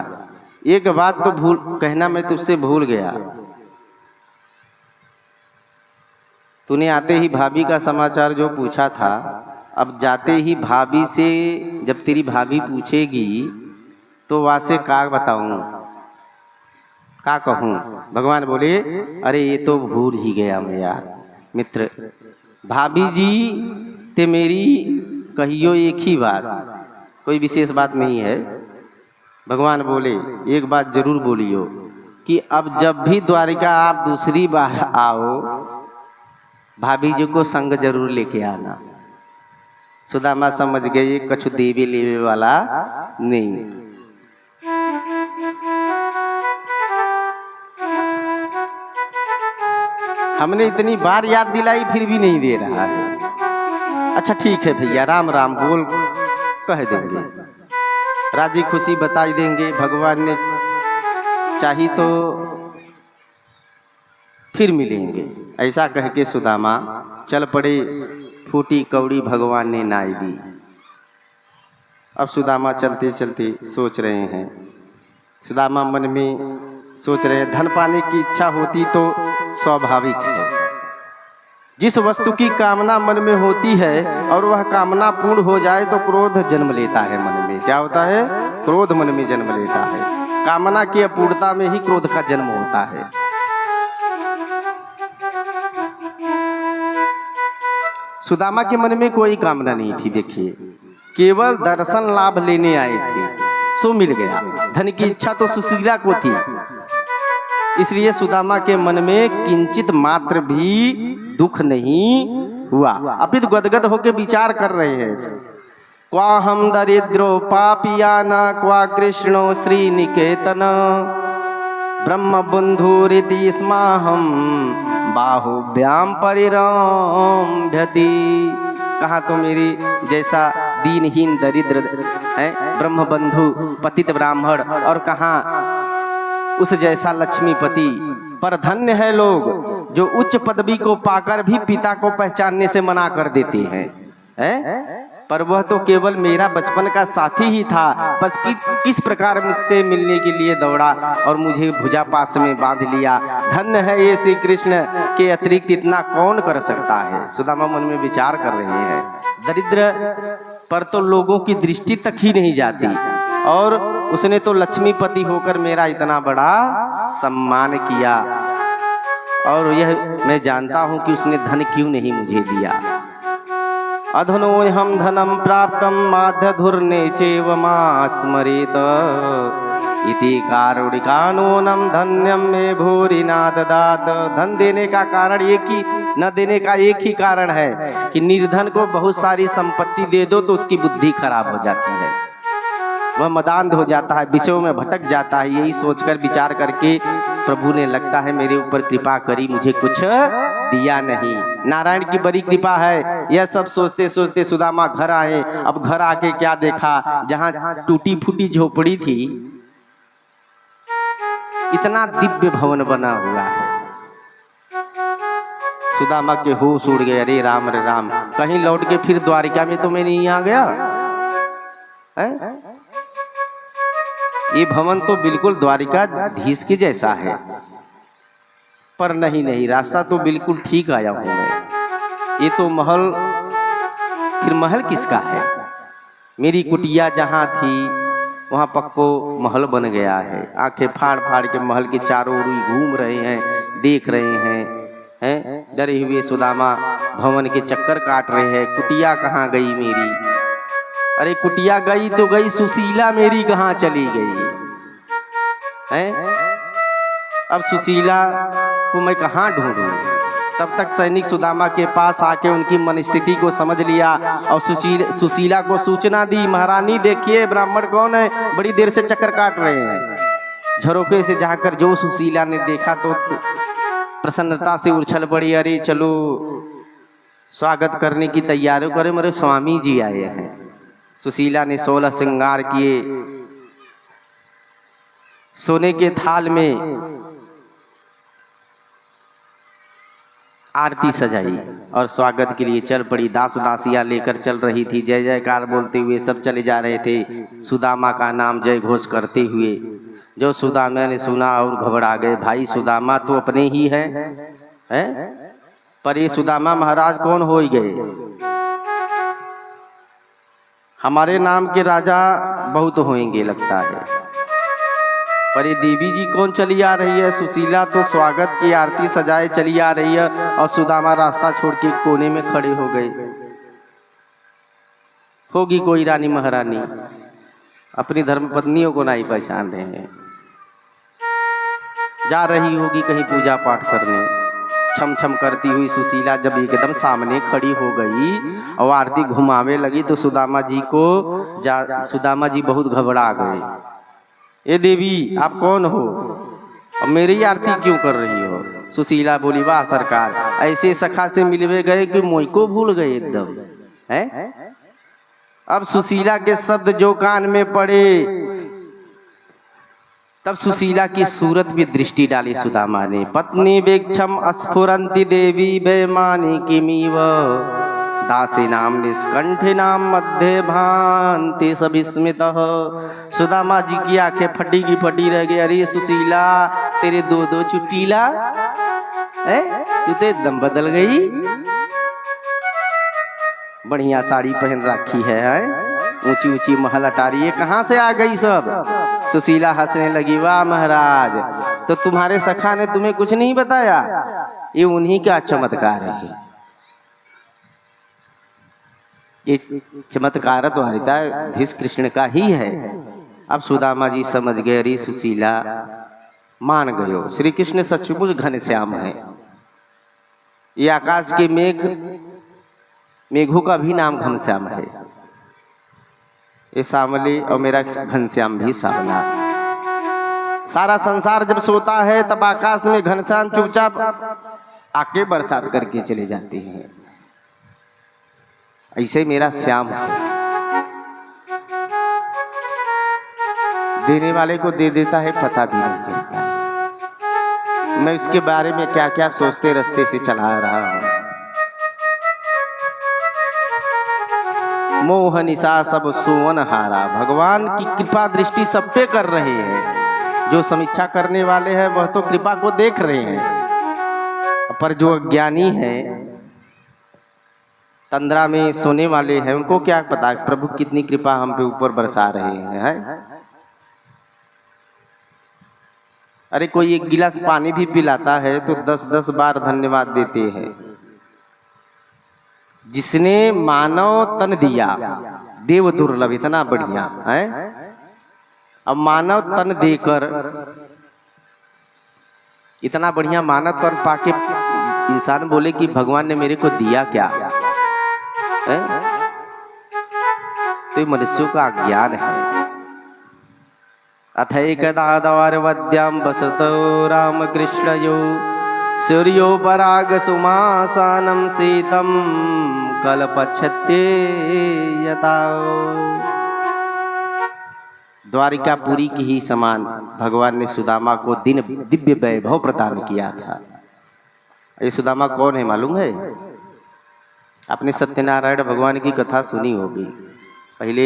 एक बात तो भूल कहना मैं तुझसे भूल गया। तूने आते ही भाभी का समाचार जो पूछा था, अब जाते ही भाभी से जब तेरी भाभी पूछेगी तो वहाँ से क्या बताऊं, क्या कहूँ? भगवान बोले, अरे ये तो भूल ही गया मैं यार। मित्र, भाभी जी ते मेरी कहियो एक ही बात, कोई विशेष बात नहीं है। भगवान बोले, एक बात जरूर बोलियो, कि अब जब भी द्वारिका आप दूसरी बार आओ, भाभी जी को संग जरूर लेके आना। सुदामा समझ गए ये कछु देवे लेवे वाला नहीं। हमने इतनी बार याद दिलाई फिर भी नहीं दे रहा है। अच्छा ठीक है भैया, राम राम बोल कह देंगे, राजी खुशी बता देंगे, भगवान ने चाही तो फिर मिलेंगे। ऐसा कह के सुदामा चल पड़े। फूटी कौड़ी भगवान ने नाई दी। अब सुदामा चलते चलते सोच रहे हैं, सुदामा मन में सोच रहे हैं धन पाने की इच्छा होती तो स्वाभाविक है। जिस वस्तु की कामना मन में होती है और वह कामना पूर्ण हो जाए तो क्रोध जन्म लेता है मन में। क्या होता है? क्रोध मन में जन्म लेता है। कामना की अपूर्णता में ही क्रोध का जन्म होता है। सुदामा के मन में कोई कामना नहीं थी। देखिए, केवल दर्शन लाभ लेने आए थे, सो मिल गया। धन की इच्छा तो सुशीला को थी, इसलिए सुदामा के मन में किंचित मात्र भी दुख नहीं हुआ। अपितु गदगद होकर विचार कर रहे हैं, क्वा हम दरिद्रो पापियान क्वा कृष्णो श्री निकेतन ब्रह्म बंधुरिति स्माहम बाहुभ्याम परिरम्भ्यति। कहाँ तो मेरी जैसा दीनहीन दरिद्र है ब्रह्म बंधु पतित ब्राह्मण, और कहाँ उस जैसा लक्ष्मीपति। पर धन्य है लोग जो उच्च पदवी को पाकर भी पिता को पहचानने से मना कर देते हैं। पर वह तो केवल मेरा बचपन का साथी ही था, बस किस प्रकार मुझसे मिलने के लिए दौड़ा और मुझे भुजा पास में बांध लिया। धन्य है ये श्री कृष्ण के अतिरिक्त इतना कौन कर सकता है। सुदामा मन में विचार कर रहे हैं। दरिद्र पर तो लोगों की दृष्टि तक ही नहीं जाती, और उसने तो लक्ष्मीपति होकर मेरा इतना बड़ा सम्मान किया, और यह मैं जानता हूं कि उसने धन क्यों नहीं मुझे दिया। अधुनोऽहं धनं प्राप्तं माध्यधुर्ने चैव मा स्मरेत इति कारुणिकानूनं धन्यं मे भूरि न ददात। धन देने का कारण एक ही, न देने का एक ही कारण है कि निर्धन को बहुत सारी संपत्ति दे दो तो उसकी बुद्धि खराब हो जाती है, वह मदान्ध हो जाता है, विषयों में भटक जाता है। यही सोचकर विचार करके प्रभु ने लगता है मेरे ऊपर कृपा करी, मुझे कुछ दिया नहीं। नारायण की बड़ी कृपा है। यह सब सोचते सोचते सुदामा घर आए। अब घर आके क्या देखा, जहां टूटी फूटी झोपड़ी थी, इतना दिव्य भवन बना हुआ है। सुदामा के होश उड़ गए। अरे राम रे राम, कहीं लौट के फिर द्वारिका में तो मैं नहीं आ गया है? ये भवन तो बिल्कुल द्वारिकाधीश के जैसा है, पर नहीं, रास्ता तो बिल्कुल ठीक आया हूं मैं। ये तो महल, फिर महल किसका है? मेरी कुटिया जहां थी वहां पक्को महल बन गया है। आंखें फाड़ फाड़ के महल के चारों ओर घूम रहे हैं, देख रहे हैं। डरे हुए सुदामा भवन के चक्कर काट रहे हैं। कुटिया कहाँ गई मेरी? अरे कुटिया गई तो गई, सुशीला मेरी कहाँ चली गई है? अब सुशीला को मैं कहाँ ढूंढूं? तब तक सैनिक सुदामा के पास आके उनकी मनस्थिति को समझ लिया और सुशीला को सूचना दी, महारानी देखिए ब्राह्मण कौन है, बड़ी देर से चक्कर काट रहे हैं। झरोके से जाकर जो सुशीला ने देखा तो प्रसन्नता से उछल पड़ी। अरे चलो स्वागत करने की तैयारी करें, मेरे स्वामी जी आए हैं। सुशीला ने 16 श्रृंगार किए, सोने के थाल में आरती सजाई और स्वागत के लिए चल पड़ी। दास दासियां लेकर चल रही थी, जय जयकार बोलते हुए सब चले जा रहे थे, सुदामा का नाम जय घोष करते हुए। जो सुदामा ने सुना और घबरा गए, भाई सुदामा तो अपने ही हैं? पर ये सुदामा महाराज कौन हो गए? हमारे नाम के राजा बहुत होंगे लगता है, पर ये देवी जी कौन चली आ रही है? सुशीला तो स्वागत की आरती सजाए चली आ रही है और सुदामा रास्ता छोड़ के कोने में खड़े हो गए। होगी कोई रानी महारानी, अपनी धर्मपत्नियों को नहीं पहचान रहे हैं। जा रही होगी कहीं पूजा पाठ करने, छम छम करती हुई सुशीला जब एकदम सामने खड़ी हो गई और आरती घुमावे लगी तो सुदामा जी बहुत घबरा गए। ए देवी आप कौन हो और मेरी आरती क्यों कर रही हो? सुशीला बोली वाह सरकार, ऐसे सखा से मिलवे गए कि मोई को भूल गए एकदम है। अब सुशीला के शब्द जो कान में पड़े तब सुशीला की सूरत भी दृष्टि डाली सुदामा ने। पत्नी वेक्षम स्फुरंति देवी बेमानी किमीव दासी नाम निष्कंठे नाम मध्य भांति सविस्मितः। सुदामा जी की आंखें फटी की फटी रह गई। अरे सुशीला तेरे दो चुटीला है, तू तो एकदम बदल गई। बढ़िया साड़ी पहन रखी है ऊंची ऊंची महल अटारी है, कहाँ से आ गई सब? सुशीला हंसने लगी वाह महाराज, तो तुम्हारे सखा ने तुम्हें कुछ नहीं बताया? ये उन्हीं का चमत्कार है। ये चमत्कार तो हरिदाधीश कृष्ण का ही है। अब सुदामा जी समझ गए अरे सुशीला मान गयो, श्री कृष्ण सचमुच घनश्याम है। ये आकाश के मेघों का भी नाम घनश्याम है। ये सामले और मेरा घनश्याम भी सामला। सारा संसार जब सोता है तब आकाश में घनश्याम चुपचाप आके बरसात करके चले जाते हैं। ऐसे मेरा श्याम है, देने वाले को दे देता है पता भी नहीं चलता। मैं उसके बारे में क्या क्या सोचते रास्ते से चला रहा हूं। मोह निशा सब सुवन हारा, भगवान की कृपा दृष्टि सब पे कर रहे हैं। जो समीक्षा करने वाले हैं वह तो कृपा को देख रहे हैं, पर जो अज्ञानी है तंद्रा में सोने वाले हैं उनको क्या पता प्रभु कितनी कृपा हम पे ऊपर बरसा रहे हैं। अरे कोई एक गिलास पानी भी पिलाता है तो 10-10 बार धन्यवाद देते हैं। जिसने मानव तन दिया, देव दुर्लभ, इतना बढ़िया है। अब मानव तन देकर इतना बढ़िया मानव तन पाके इंसान बोले कि भगवान ने मेरे को दिया क्या है? तो ये मनुष्यों का अज्ञान है। अथैकदादवारवद्यां वसतो रामकृष्णयो सूर्यो पराग सुमासानं शीतं कल्पच्छत्येयता। द्वारिकापुरी की ही समान भगवान ने सुदामा को दिव्य वैभव प्रदान किया था। ये सुदामा कौन है मालूम है? आपने सत्यनारायण भगवान की कथा सुनी होगी, पहले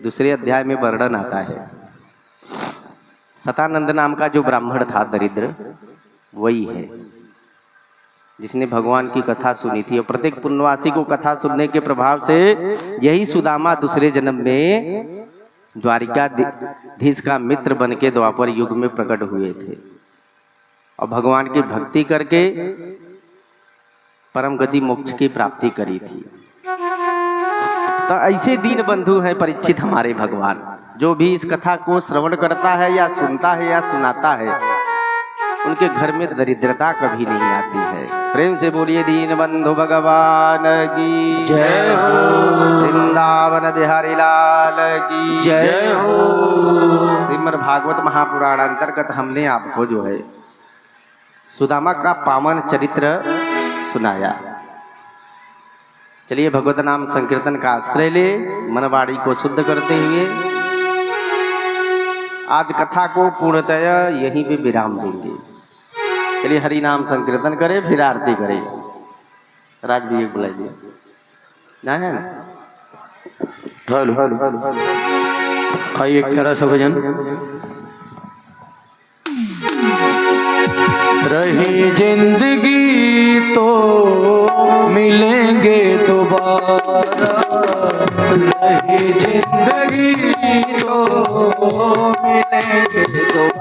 दूसरे अध्याय में वर्णन आता है। सतानंद नाम का जो ब्राह्मण था दरिद्र, वही है जिसने भगवान की कथा सुनी थी। और प्रत्येक पुण्यवासी को कथा सुनने के प्रभाव से यही सुदामा दूसरे जन्म में द्वारिकाधीश का मित्र बन के द्वापर युग में प्रकट हुए थे और भगवान की भक्ति करके परम गति मोक्ष की प्राप्ति करी थी। तो ऐसे दीन बंधु हैं परीक्षित हमारे भगवान। जो भी इस कथा को श्रवण करता है या सुनता है या सुनाता है, उनके घर में दरिद्रता कभी नहीं आती है। प्रेम से बोलिए दीन बंधु भगवान की जय हो। वृंदावन बिहारी लाल की जय हो। श्रीमद् भागवत महापुराण अंतर्गत हमने आपको जो है सुदामा का पावन चरित्र सुनाया। चलिए भगवत नाम संकीर्तन का आश्रय ले मनवाड़ी को शुद्ध करते हुए आज कथा को पूर्णतया यहीं पे विराम देंगे। चलिए हरि नाम संकीर्तन करें फिर आरती करें। राज भी एक बुलाइए ना है ना। हेलो आइए, एक प्यारा सा भजन। रही जिंदगी तो मिलेंगे दोबारा, रही जिंदगी तो मिलेंगे दोबारा।